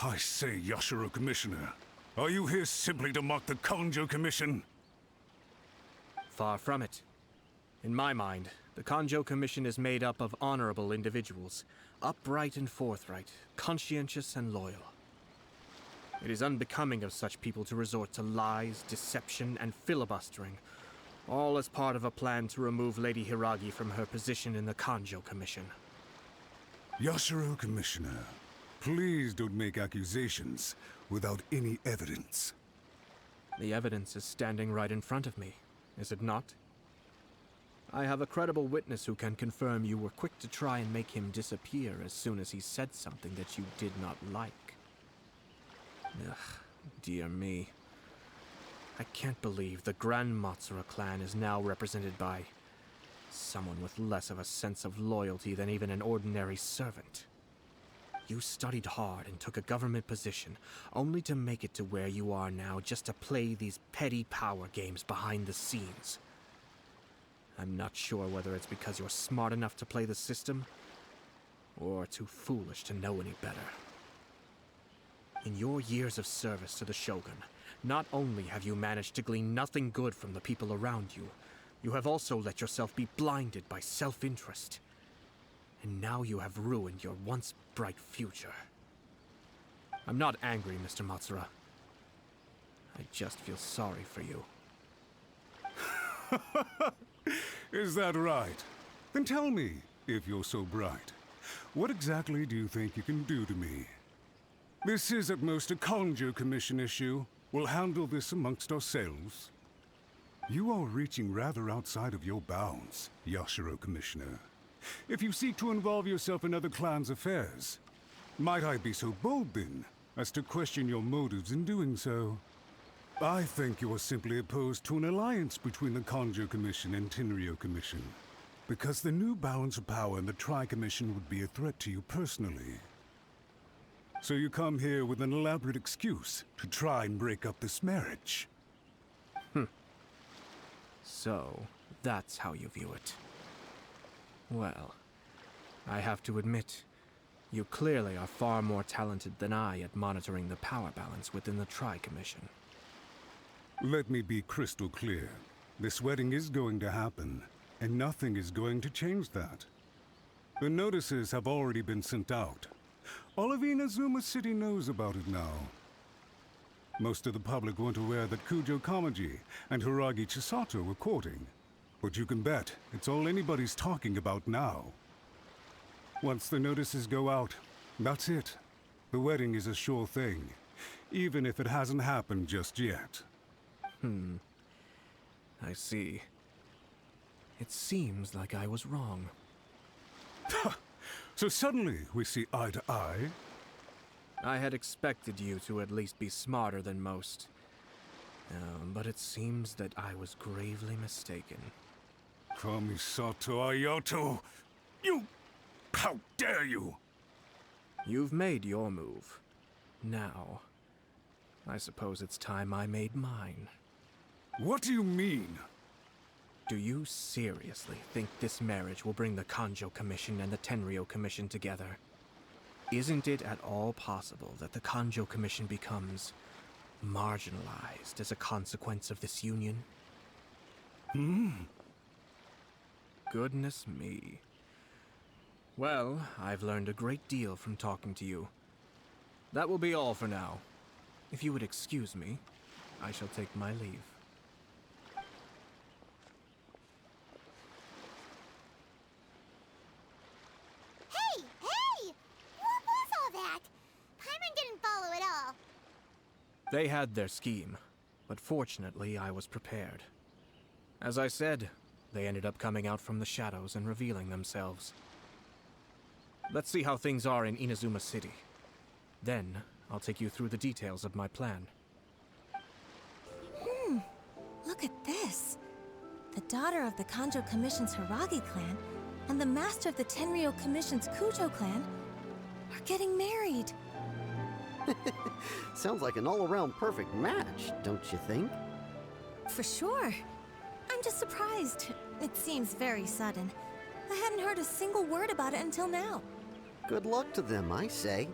I say, Yashiro Commissioner, are you here simply to mock the Kanjo Commission? Far from it. In my mind, the Kanjo Commission is made up of honorable individuals, upright and forthright, conscientious and loyal. It is unbecoming of such people to resort to lies, deception, and filibustering, all as part of a plan to remove Lady Hiragi from her position in the Kanjo Commission. Yashiro Commissioner, please don't make accusations without any evidence. The evidence is standing right in front of me, is it not? I have a credible witness who can confirm you were quick to try and make him disappear as soon as he said something that you did not like. Ugh, dear me. I can't believe the Grand Matsura clan is now represented by someone with less of a sense of loyalty than even an ordinary servant. You studied hard and took a government position, only to make it to where you are now just to play these petty power games behind the scenes. I'm not sure whether it's because you're smart enough to play the system, or too foolish to know any better. In your years of service to the Shogun, not only have you managed to glean nothing good from the people around you, you have also let yourself be blinded by self-interest. And now you have ruined your once bright future. I'm not angry, Mr. Matsura. I just feel sorry for you. Is that right? Then tell me, if you're so bright, what exactly do you think you can do to me? This is at most a Kanjo Commission issue. We'll handle this amongst ourselves. You are reaching rather outside of your bounds, Yashiro Commissioner. If you seek to involve yourself in other clans' affairs, might I be so bold then, as to question your motives in doing so? I think you are simply opposed to an alliance between the Kanjo Commission and Tenryo Commission, because the new balance of power in the Tri-Commission would be a threat to you personally. So you come here with an elaborate excuse to try and break up this marriage. So, that's how you view it. Well, I have to admit, you clearly are far more talented than I at monitoring the power balance within the Tri-Commission. Let me be crystal clear. This wedding is going to happen, and nothing is going to change that. The notices have already been sent out. All of Inazuma City knows about it now. Most of the public weren't aware that Kujo Kamaji and Hiragi Chisato were courting. But you can bet it's all anybody's talking about now. Once the notices go out, that's it. The wedding is a sure thing, even if it hasn't happened just yet. I see. It seems like I was wrong. So suddenly we see eye to eye? I had expected you to at least be smarter than most. But it seems that I was gravely mistaken. Kamisato Ayato! You... How dare you! You've made your move. Now, I suppose it's time I made mine. What do you mean? Do you seriously think this marriage will bring the Kanjo Commission and the Tenryou Commission together? Isn't it at all possible that the Kanjo Commission becomes marginalized as a consequence of this union? Goodness me. Well, I've learned a great deal from talking to you. That will be all for now. If you would excuse me, I shall take my leave. Hey! What was all that? Paimon didn't follow at all. They had their scheme, but fortunately I was prepared. As I said, they ended up coming out from the shadows and revealing themselves. Let's see how things are in Inazuma City. Then, I'll take you through the details of my plan. Look at this. The daughter of the Kanjo Commission's Hiragi clan and the master of the Tenryou Commission's Kujo clan are getting married. Sounds like an all-around perfect match, don't you think? For sure. I'm just surprised. It seems very sudden. I hadn't heard a single word about it until now. Good luck to them, I say.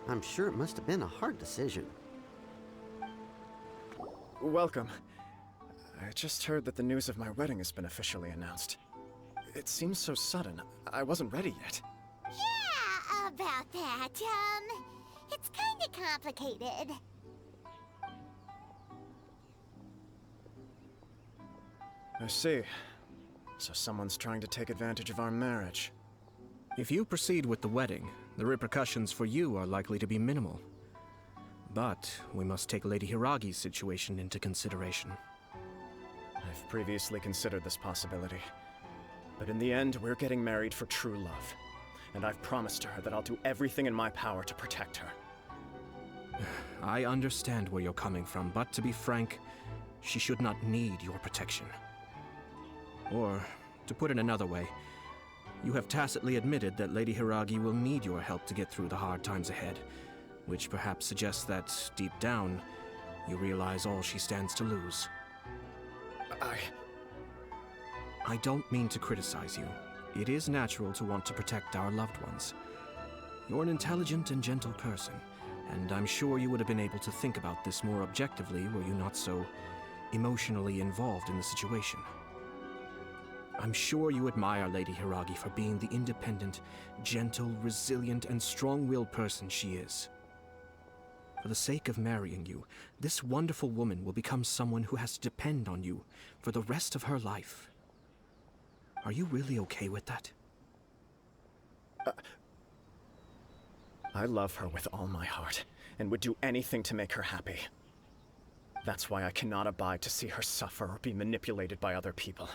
I'm sure it must have been a hard decision. Welcome. I just heard that the news of my wedding has been officially announced. It seems so sudden. I wasn't ready yet. Yeah, about that. It's kinda complicated. I see. So someone's trying to take advantage of our marriage. If you proceed with the wedding, the repercussions for you are likely to be minimal. But we must take Lady Hiragi's situation into consideration. I've previously considered this possibility. But in the end, we're getting married for true love. And I've promised her that I'll do everything in my power to protect her. I understand where you're coming from, but to be frank, she should not need your protection. Or, to put it another way, you have tacitly admitted that Lady Hiragi will need your help to get through the hard times ahead, which perhaps suggests that, deep down, you realize all she stands to lose. I don't mean to criticize you. It is natural to want to protect our loved ones. You're an intelligent and gentle person, and I'm sure you would have been able to think about this more objectively were you not so emotionally involved in the situation. I'm sure you admire Lady Hiragi for being the independent, gentle, resilient, and strong-willed person she is. For the sake of marrying you, this wonderful woman will become someone who has to depend on you for the rest of her life. Are you really okay with that? I love her with all my heart, and would do anything to make her happy. That's why I cannot abide to see her suffer or be manipulated by other people.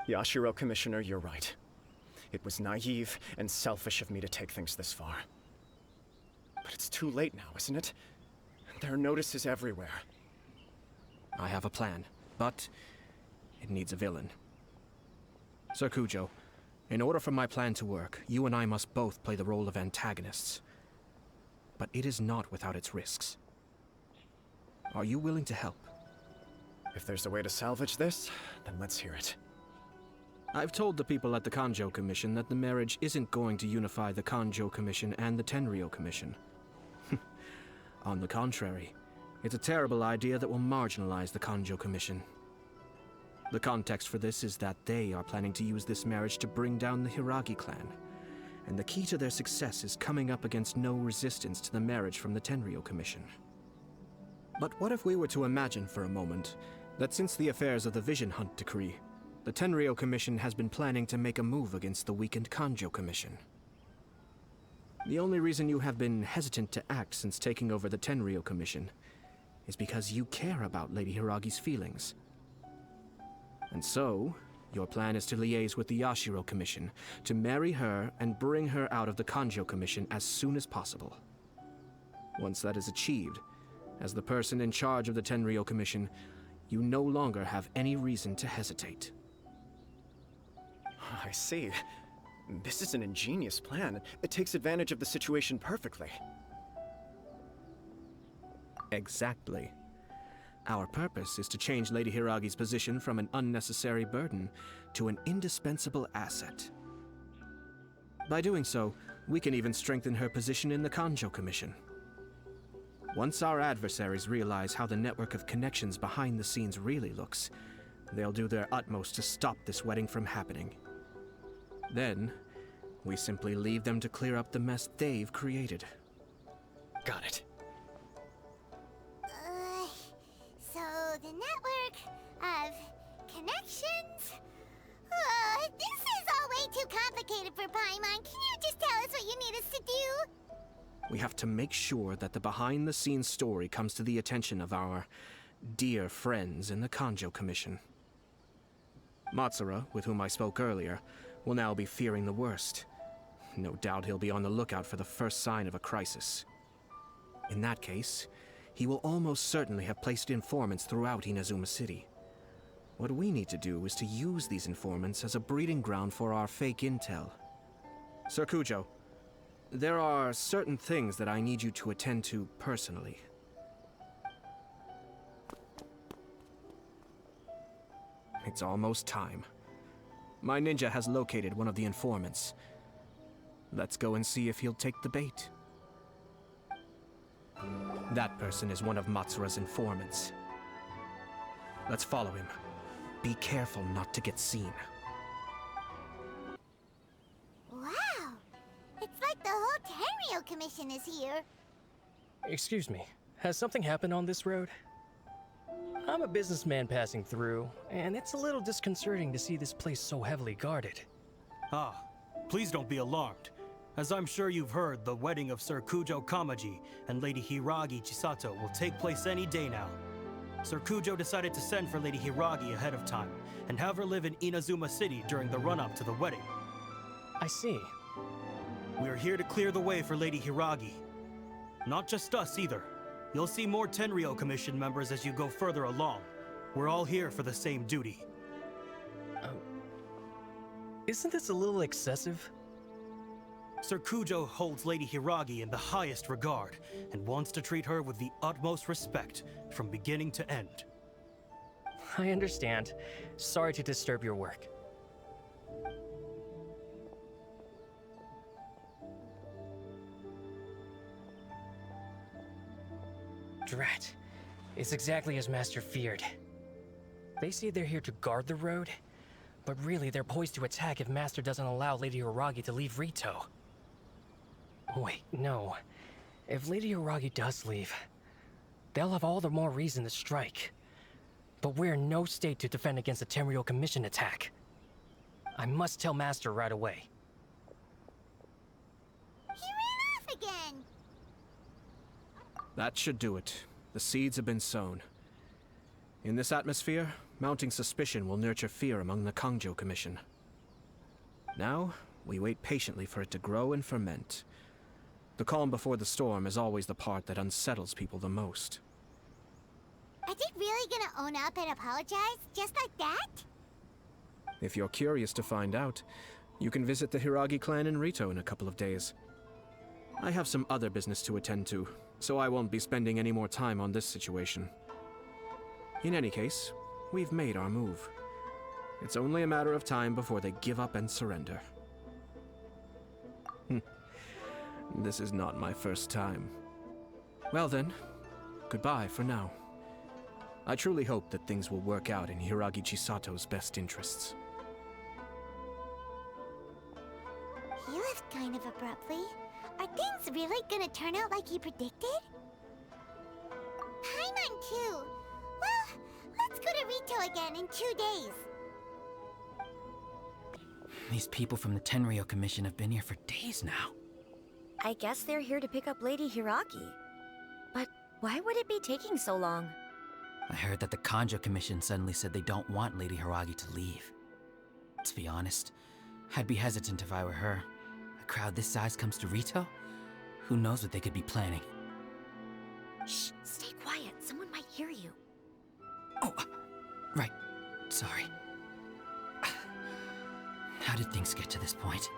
Yashiro Commissioner, you're right. It was naive and selfish of me to take things this far. But it's too late now, isn't it? There are notices everywhere. I have a plan, but it needs a villain. Sir Kujo, in order for my plan to work, you and I must both play the role of antagonists. But it is not without its risks. Are you willing to help? If there's a way to salvage this, then let's hear it. I've told the people at the Kanjo Commission that the marriage isn't going to unify the Kanjo Commission and the Tenryou Commission. On the contrary, it's a terrible idea that will marginalize the Kanjo Commission. The context for this is that they are planning to use this marriage to bring down the Hiragi clan, and the key to their success is coming up against no resistance to the marriage from the Tenryou Commission. But what if we were to imagine for a moment that since the affairs of the Vision Hunt Decree, the Tenryou Commission has been planning to make a move against the weakened Kanjo Commission? The only reason you have been hesitant to act since taking over the Tenryou Commission is because you care about Lady Hiragi's feelings. And so, your plan is to liaise with the Yashiro Commission to marry her and bring her out of the Kanjo Commission as soon as possible. Once that is achieved, as the person in charge of the Tenryou Commission, you no longer have any reason to hesitate. I see. This is an ingenious plan. It takes advantage of the situation perfectly. Exactly. Our purpose is to change Lady Hiragi's position from an unnecessary burden to an indispensable asset. By doing so, we can even strengthen her position in the Kanjo Commission. Once our adversaries realize how the network of connections behind the scenes really looks, they'll do their utmost to stop this wedding from happening. Then, we simply leave them to clear up the mess they've created. Got it. So the network of connections? This is all way too complicated for Paimon. Can you just tell us what you need us to do? We have to make sure that the behind-the-scenes story comes to the attention of our dear friends in the Kanjo Commission. Matsura, with whom I spoke earlier, will now be fearing the worst. No doubt he'll be on the lookout for the first sign of a crisis. In that case, he will almost certainly have placed informants throughout Inazuma City. What we need to do is to use these informants as a breeding ground for our fake intel. Sir Kujo, there are certain things that I need you to attend to personally. It's almost time. My ninja has located one of the informants. Let's go and see if he'll take the bait. That person is one of Matsura's informants. Let's follow him. Be careful not to get seen. Wow! It's like the whole Tenryou Commission is here. Excuse me, has something happened on this road? I'm a businessman passing through, and it's a little disconcerting to see this place so heavily guarded. Ah, please don't be alarmed. As I'm sure you've heard, the wedding of Sir Kujo Kamaji and Lady Hiragi Chisato will take place any day now. Sir Kujo decided to send for Lady Hiragi ahead of time and have her live in Inazuma City during the run-up to the wedding. I see. We are here to clear the way for Lady Hiragi. Not just us either. You'll see more Tenryou Commission members as you go further along. We're all here for the same duty. Isn't this a little excessive? Sir Kujo holds Lady Hiragi in the highest regard and wants to treat her with the utmost respect from beginning to end. I understand. Sorry to disturb your work. Drat. It's exactly as Master feared. They say they're here to guard the road, but really they're poised to attack if Master doesn't allow Lady Hiragi to leave Rito. Wait, no. If Lady Hiragi does leave, they'll have all the more reason to strike. But we're in no state to defend against a Tenryou Commission attack. I must tell Master right away. He ran off again! That should do it. The seeds have been sown. In this atmosphere, mounting suspicion will nurture fear among the Kanjo Commission. Now, we wait patiently for it to grow and ferment. The calm before the storm is always the part that unsettles people the most. Are they really gonna own up and apologize, just like that? If you're curious to find out, you can visit the Hiragi clan in Rito in a couple of days. I have some other business to attend to, so I won't be spending any more time on this situation. In any case, we've made our move. It's only a matter of time before they give up and surrender. This is not my first time. Well then, goodbye for now. I truly hope that things will work out in Hiragi Chisato's best interests. He left kind of abruptly. Are things really gonna turn out like he predicted? Paimon too. Well, let's go to Rito again in 2 days. These people from the Tenryou Commission have been here for days now. I guess they're here to pick up Lady Hiragi. But why would it be taking so long? I heard that the Kanjo Commission suddenly said they don't want Lady Hiragi to leave. To be honest, I'd be hesitant if I were her. A crowd this size comes to Rito? Who knows what they could be planning? Shh, stay quiet. Someone might hear you. Oh, right. Sorry. How did things get to this point?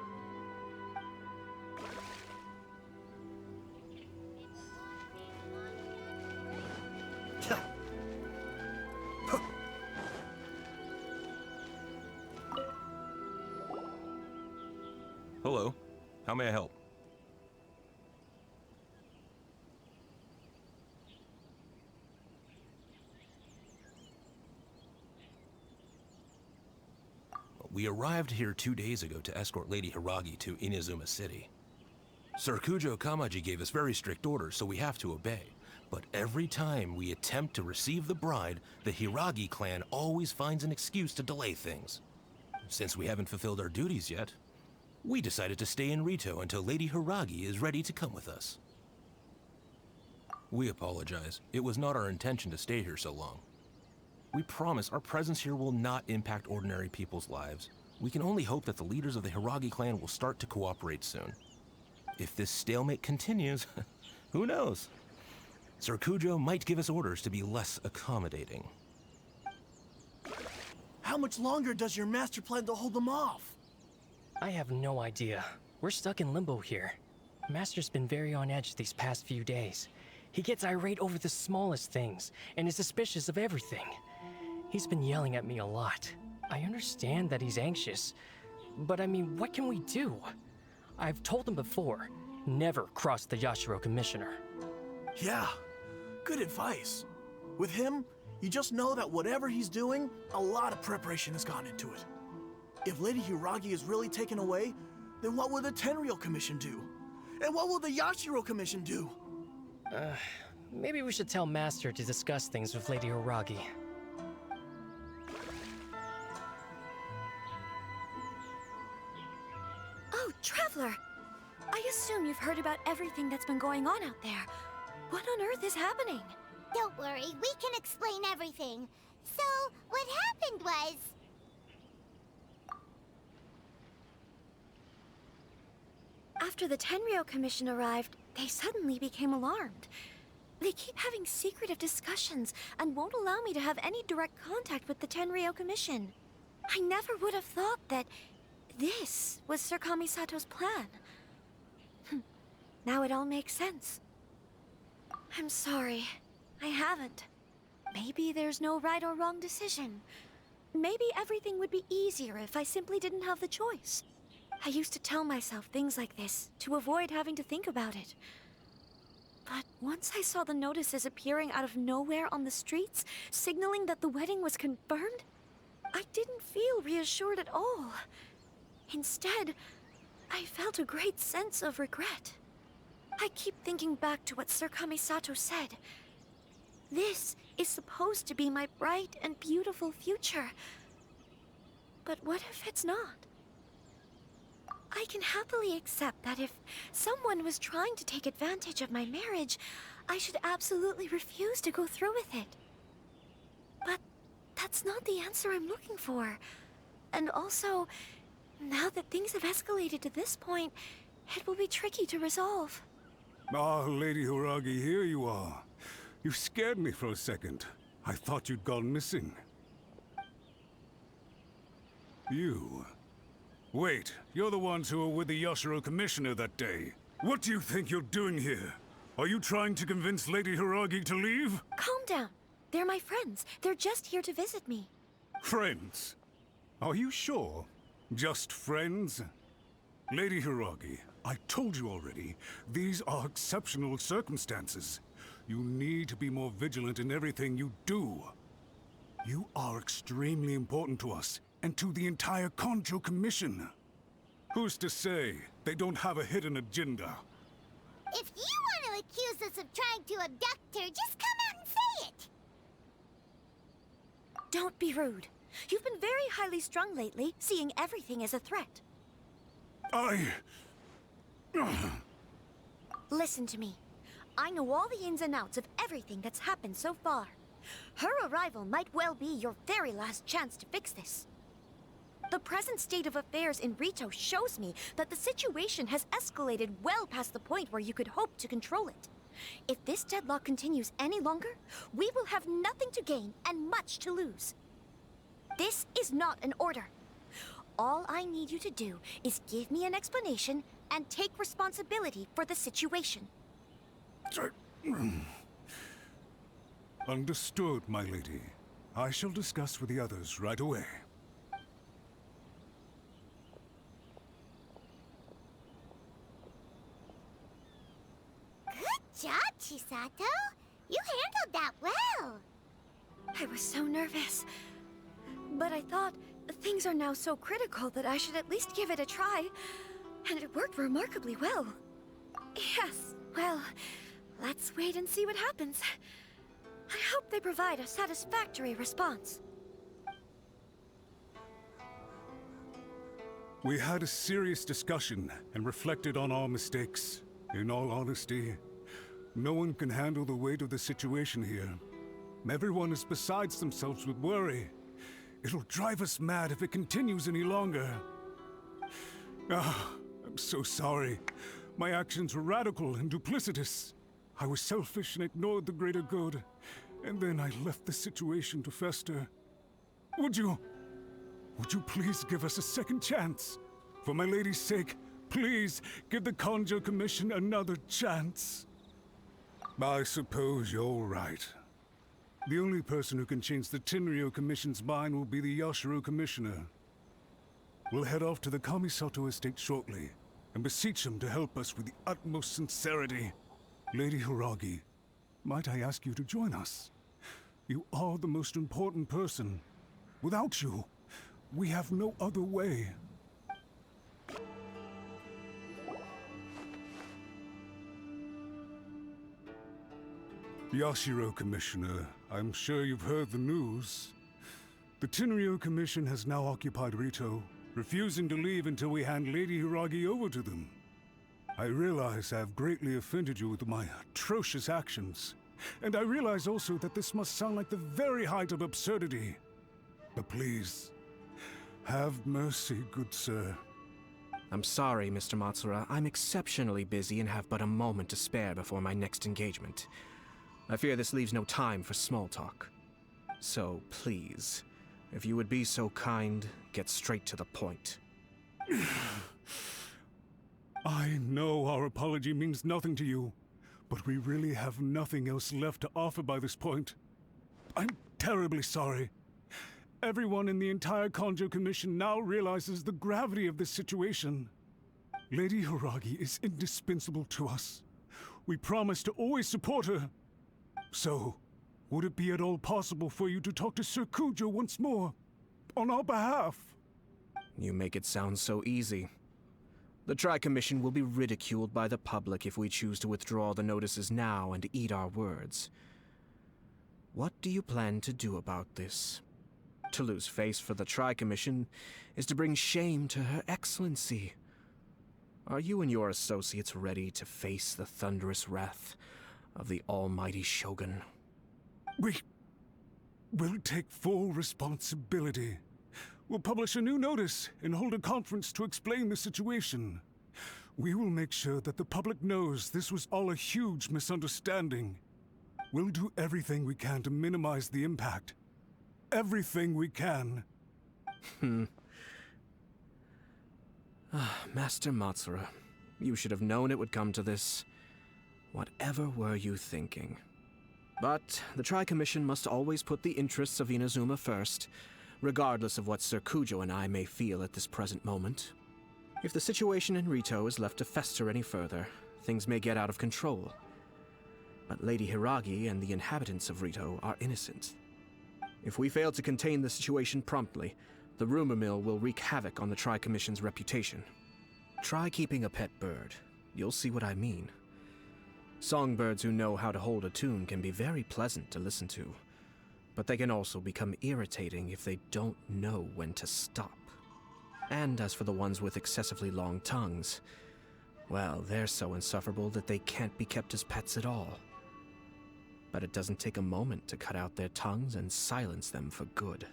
Hello. How may I help? We arrived here 2 days ago to escort Lady Hiragi to Inazuma City. Sir Kujo Kamaji gave us very strict orders, so we have to obey. But every time we attempt to receive the bride, the Hiragi clan always finds an excuse to delay things. Since we haven't fulfilled our duties yet, we decided to stay in Rito until Lady Hiragi is ready to come with us. We apologize. It was not our intention to stay here so long. We promise our presence here will not impact ordinary people's lives. We can only hope that the leaders of the Hiragi clan will start to cooperate soon. If this stalemate continues, who knows? Sir Kujo might give us orders to be less accommodating. How much longer does your master plan to hold them off? I have no idea. We're stuck in limbo here. Master's been very on edge these past few days. He gets irate over the smallest things, and is suspicious of everything. He's been yelling at me a lot. I understand that he's anxious, but I mean, what can we do? I've told him before, never cross the Yashiro Commissioner. Yeah, good advice. With him, you just know that whatever he's doing, a lot of preparation has gone into it. If Lady Hiragi is really taken away, then what will the Tenryou Commission do? And what will the Yashiro Commission do? Maybe we should tell Master to discuss things with Lady Hiragi. Oh, Traveler! I assume you've heard about everything that's been going on out there. What on earth is happening? Don't worry, we can explain everything. So, what happened was... After the Tenryou Commission arrived, they suddenly became alarmed. They keep having secretive discussions and won't allow me to have any direct contact with the Tenryou Commission. I never would have thought that this was Sir Kamisato's plan. Now it all makes sense. I'm sorry. I haven't. Maybe there's no right or wrong decision. Maybe everything would be easier if I simply didn't have the choice. I used to tell myself things like this to avoid having to think about it. But once I saw the notices appearing out of nowhere on the streets, signaling that the wedding was confirmed, I didn't feel reassured at all. Instead, I felt a great sense of regret. I keep thinking back to what Sir Kamisato said. This is supposed to be my bright and beautiful future. But what if it's not? I can happily accept that if someone was trying to take advantage of my marriage, I should absolutely refuse to go through with it. But that's not the answer I'm looking for. And also, now that things have escalated to this point, it will be tricky to resolve. Ah, Lady Hiragi, here you are. You scared me for a second. I thought you'd gone missing. You... Wait, you're the ones who were with the Yashiro Commissioner that day. What do you think you're doing here? Are you trying to convince Lady Hiragi to leave? Calm down. They're my friends. They're just here to visit me. Friends? Are you sure? Just friends? Lady Hiragi, I told you already, these are exceptional circumstances. You need to be more vigilant in everything you do. You are extremely important to us, and to the entire Kanjo Commission. Who's to say they don't have a hidden agenda? If you want to accuse us of trying to abduct her, just come out and say it! Don't be rude. You've been very highly strung lately, seeing everything as a threat. Listen to me. I know all the ins and outs of everything that's happened so far. Her arrival might well be your very last chance to fix this. The present state of affairs in Rito shows me that the situation has escalated well past the point where you could hope to control it. If this deadlock continues any longer, we will have nothing to gain and much to lose. This is not an order. All I need you to do is give me an explanation and take responsibility for the situation. Understood, my lady. I shall discuss with the others right away. Good job, Chisato. You handled that well. I was so nervous. But I thought things are now so critical that I should at least give it a try. And it worked remarkably well. Yes, well, let's wait and see what happens. I hope they provide a satisfactory response. We had a serious discussion and reflected on our mistakes. In all honesty, no one can handle the weight of the situation here. Everyone is beside themselves with worry. It'll drive us mad if it continues any longer. I'm so sorry. My actions were radical and duplicitous. I was selfish and ignored the greater good. And then I left the situation to fester. Would you please give us a second chance? For my lady's sake, please give the Kanjo Commission another chance. I suppose you're right. The only person who can change the Tenryou Commission's mind will be the Yashiro Commissioner. We'll head off to the Kamisato estate shortly, and beseech him to help us with the utmost sincerity. Lady Hiragi, might I ask you to join us? You are the most important person. Without you, we have no other way. Yashiro Commissioner, I'm sure you've heard the news. The Tenryou Commission has now occupied Rito, refusing to leave until we hand Lady Hiragi over to them. I realize I have greatly offended you with my atrocious actions, and I realize also that this must sound like the very height of absurdity. But please, have mercy, good sir. I'm sorry, Mr. Matsura. I'm exceptionally busy and have but a moment to spare before my next engagement. I fear this leaves no time for small talk. So, please, if you would be so kind, get straight to the point. I know our apology means nothing to you, but we really have nothing else left to offer by this point. I'm terribly sorry. Everyone in the entire Kanjo Commission now realizes the gravity of this situation. Lady Hiragi is indispensable to us. We promise to always support her. So, would it be at all possible for you to talk to Sir Kujo once more, on our behalf? You make it sound so easy. The Tri-Commission will be ridiculed by the public if we choose to withdraw the notices now and eat our words. What do you plan to do about this? To lose face for the Tri-Commission is to bring shame to Her Excellency. Are you and your associates ready to face the thunderous wrath of the almighty Shogun? We'll take full responsibility. We'll publish a new notice and hold a conference to explain the situation. We will make sure that the public knows this was all a huge misunderstanding. We'll do everything we can to minimize the impact. Everything we can. Master Matsura, you should have known it would come to this. Whatever were you thinking? But the Tri-Commission must always put the interests of Inazuma first, regardless of what Sir Kujo and I may feel at this present moment. If the situation in Rito is left to fester any further, things may get out of control. But Lady Hiragi and the inhabitants of Rito are innocent. If we fail to contain the situation promptly, the rumor mill will wreak havoc on the Tri-Commission's reputation. Try keeping a pet bird. You'll see what I mean. Songbirds who know how to hold a tune can be very pleasant to listen to, but they can also become irritating if they don't know when to stop. And as for the ones with excessively long tongues, well, they're so insufferable that they can't be kept as pets at all. But it doesn't take a moment to cut out their tongues and silence them for good.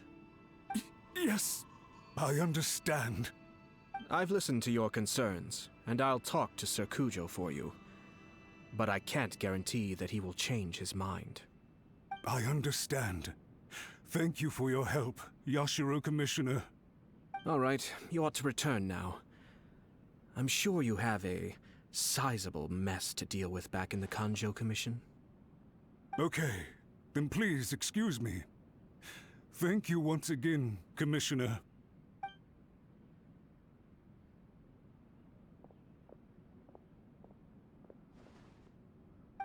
Yes, I understand. I've listened to your concerns, and I'll talk to Sir Kujo for you. But I can't guarantee that he will change his mind. I understand. Thank you for your help, Yashiro Commissioner. All right, you ought to return now. I'm sure you have a sizable mess to deal with back in the Kanjo Commission. Okay, then please excuse me. Thank you once again, Commissioner.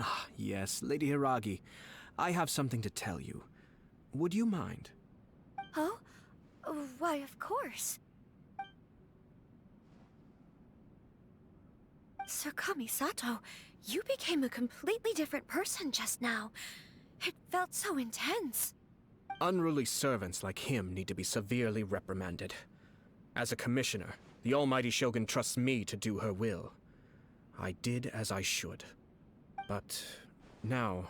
Ah, yes, Lady Hiragi. I have something to tell you. Would you mind? Oh? Why, of course. Sir Kamisato, you became a completely different person just now. It felt so intense. Unruly servants like him need to be severely reprimanded. As a commissioner, the almighty Shogun trusts me to do her will. I did as I should. But now,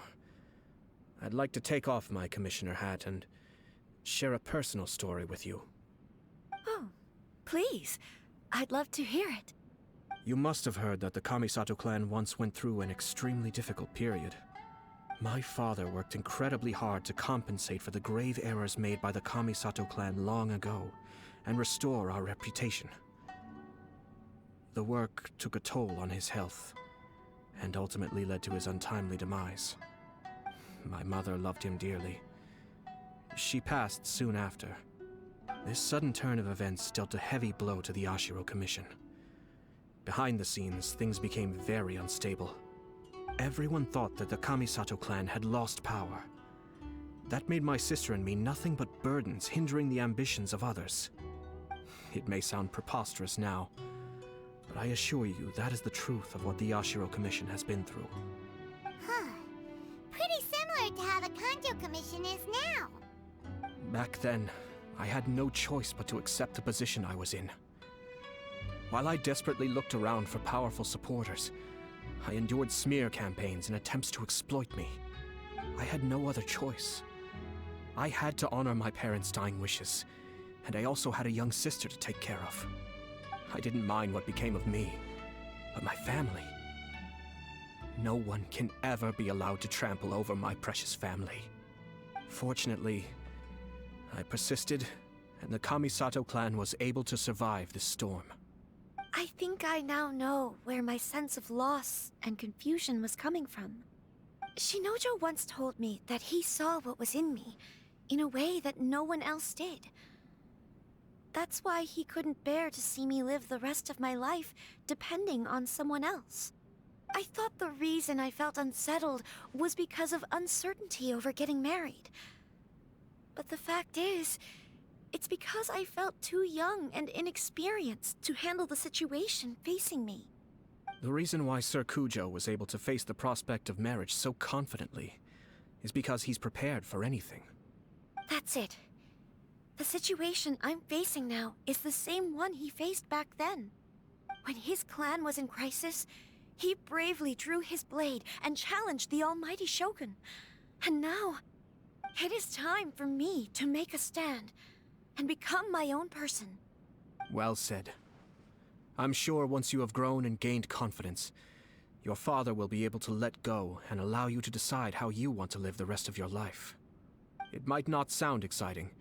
I'd like to take off my commissioner hat and share a personal story with you. Oh, please. I'd love to hear it. You must have heard that the Kamisato clan once went through an extremely difficult period. My father worked incredibly hard to compensate for the grave errors made by the Kamisato clan long ago, and restore our reputation. The work took a toll on his health, and ultimately led to his untimely demise. My mother loved him dearly. She passed soon after. This sudden turn of events dealt a heavy blow to the Yashiro Commission. Behind the scenes, things became very unstable. Everyone thought that the Kamisato clan had lost power. That made my sister and me nothing but burdens, hindering the ambitions of others. It may sound preposterous now, but I assure you that is the truth of what the Yashiro Commission has been through. Huh. Pretty similar to how the Kanjo Commission is now. Back then, I had no choice but to accept the position I was in. While I desperately looked around for powerful supporters, I endured smear campaigns and attempts to exploit me. I had no other choice. I had to honor my parents' dying wishes, and I also had a young sister to take care of. I didn't mind what became of me, but my family. No one can ever be allowed to trample over my precious family. Fortunately, I persisted, and the Kamisato clan was able to survive this storm. I think I now know where my sense of loss and confusion was coming from. Shinnojou once told me that he saw what was in me, in a way that no one else did. That's why he couldn't bear to see me live the rest of my life depending on someone else. I thought the reason I felt unsettled was because of uncertainty over getting married. But the fact is, it's because I felt too young and inexperienced to handle the situation facing me. The reason why Sir Kujo was able to face the prospect of marriage so confidently is because he's prepared for anything. That's it. The situation I'm facing now is the same one he faced back then. When his clan was in crisis, he bravely drew his blade and challenged the almighty Shogun. And now, it is time for me to make a stand and become my own person. Well said. I'm sure once you have grown and gained confidence, your father will be able to let go and allow you to decide how you want to live the rest of your life. It might not sound exciting,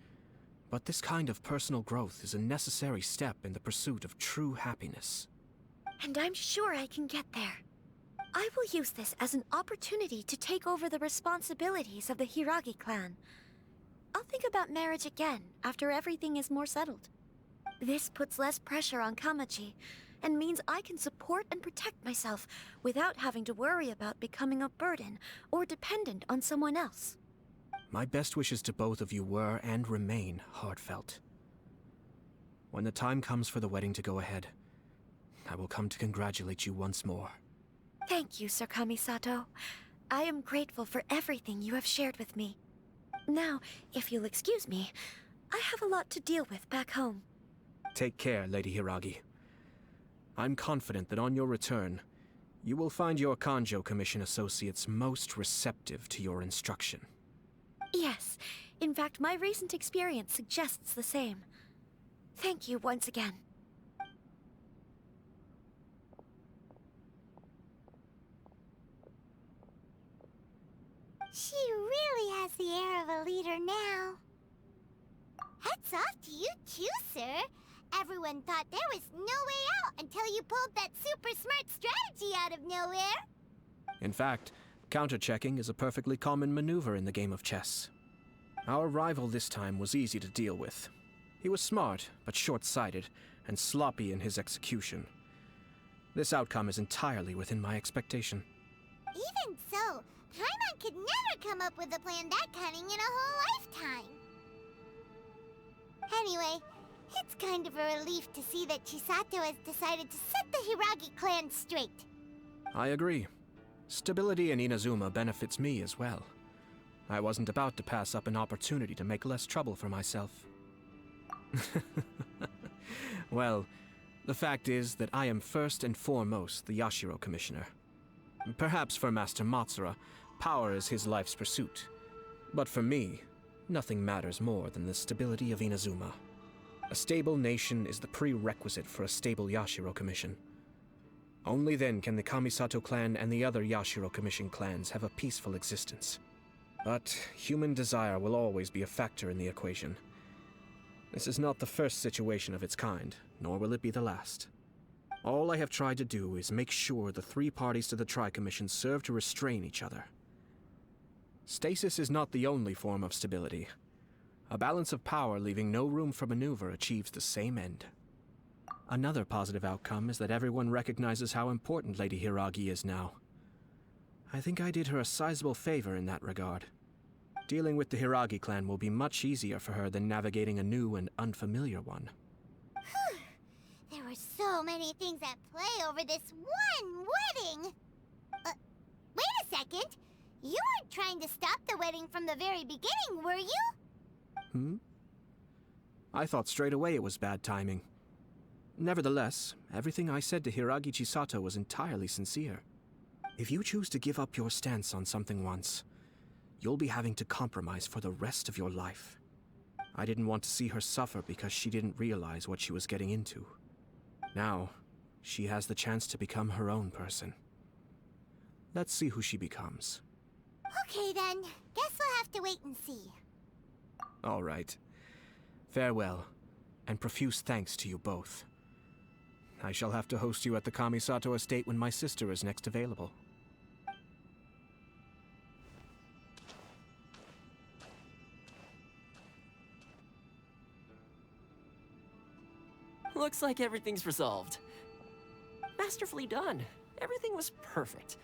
but this kind of personal growth is a necessary step in the pursuit of true happiness. And I'm sure I can get there. I will use this as an opportunity to take over the responsibilities of the Hiragi clan. I'll think about marriage again after everything is more settled. This puts less pressure on Kamaji, and means I can support and protect myself without having to worry about becoming a burden or dependent on someone else. My best wishes to both of you were and remain heartfelt. When the time comes for the wedding to go ahead, I will come to congratulate you once more. Thank you, Sir Kamisato. I am grateful for everything you have shared with me. Now, if you'll excuse me, I have a lot to deal with back home. Take care, Lady Hiragi. I'm confident that on your return, you will find your Kanjo Commission associates most receptive to your instruction. Yes, in fact, my recent experience suggests the same. Thank you once again. She really has the air of a leader now. Hats off to you too, sir. Everyone thought there was no way out until you pulled that super smart strategy out of nowhere. In fact, counter-checking is a perfectly common maneuver in the game of chess. Our rival this time was easy to deal with. He was smart, but short-sighted, and sloppy in his execution. This outcome is entirely within my expectation. Even so, Paimon could never come up with a plan that cunning in a whole lifetime. Anyway, it's kind of a relief to see that Chisato has decided to set the Hiragi clan straight. I agree. Stability in Inazuma benefits me as well. I wasn't about to pass up an opportunity to make less trouble for myself. Well, the fact is that I am first and foremost the Yashiro Commissioner. Perhaps for Master Matsura, power is his life's pursuit. But for me, nothing matters more than the stability of Inazuma. A stable nation is the prerequisite for a stable Yashiro Commission. Only then can the Kamisato clan and the other Yashiro Commission clans have a peaceful existence. But human desire will always be a factor in the equation. This is not the first situation of its kind, nor will it be the last. All I have tried to do is make sure the three parties to the Tri-Commission serve to restrain each other. Stasis is not the only form of stability. A balance of power leaving no room for maneuver achieves the same end. Another positive outcome is that everyone recognizes how important Lady Hiragi is now. I think I did her a sizable favor in that regard. Dealing with the Hiragi clan will be much easier for her than navigating a new and unfamiliar one. There were so many things at play over this one wedding! Wait a second! You weren't trying to stop the wedding from the very beginning, were you? I thought straight away it was bad timing. Nevertheless, everything I said to Hiragi Chisato was entirely sincere. If you choose to give up your stance on something once, you'll be having to compromise for the rest of your life. I didn't want to see her suffer because she didn't realize what she was getting into. Now, she has the chance to become her own person. Let's see who she becomes. Okay then, guess we'll have to wait and see. All right. Farewell, and profuse thanks to you both. I shall have to host you at the Kamisato estate when my sister is next available. Looks like everything's resolved. Masterfully done. Everything was perfect.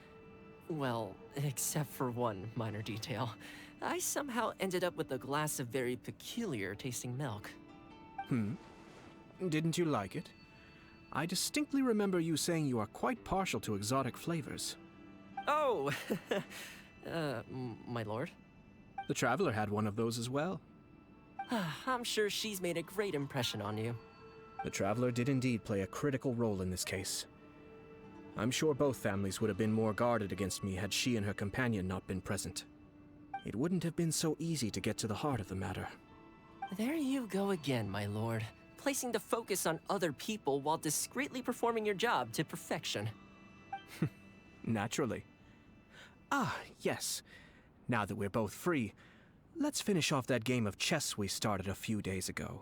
Well, except for one minor detail. I somehow ended up with a glass of very peculiar tasting milk. Didn't you like it? I distinctly remember you saying you are quite partial to exotic flavors. Oh! My lord? The Traveler had one of those as well. I'm sure she's made a great impression on you. The Traveler did indeed play a critical role in this case. I'm sure both families would have been more guarded against me had she and her companion not been present. It wouldn't have been so easy to get to the heart of the matter. There you go again, my lord. Placing the focus on other people while discreetly performing your job to perfection. Naturally. Ah, yes. Now that we're both free, let's finish off that game of chess we started a few days ago.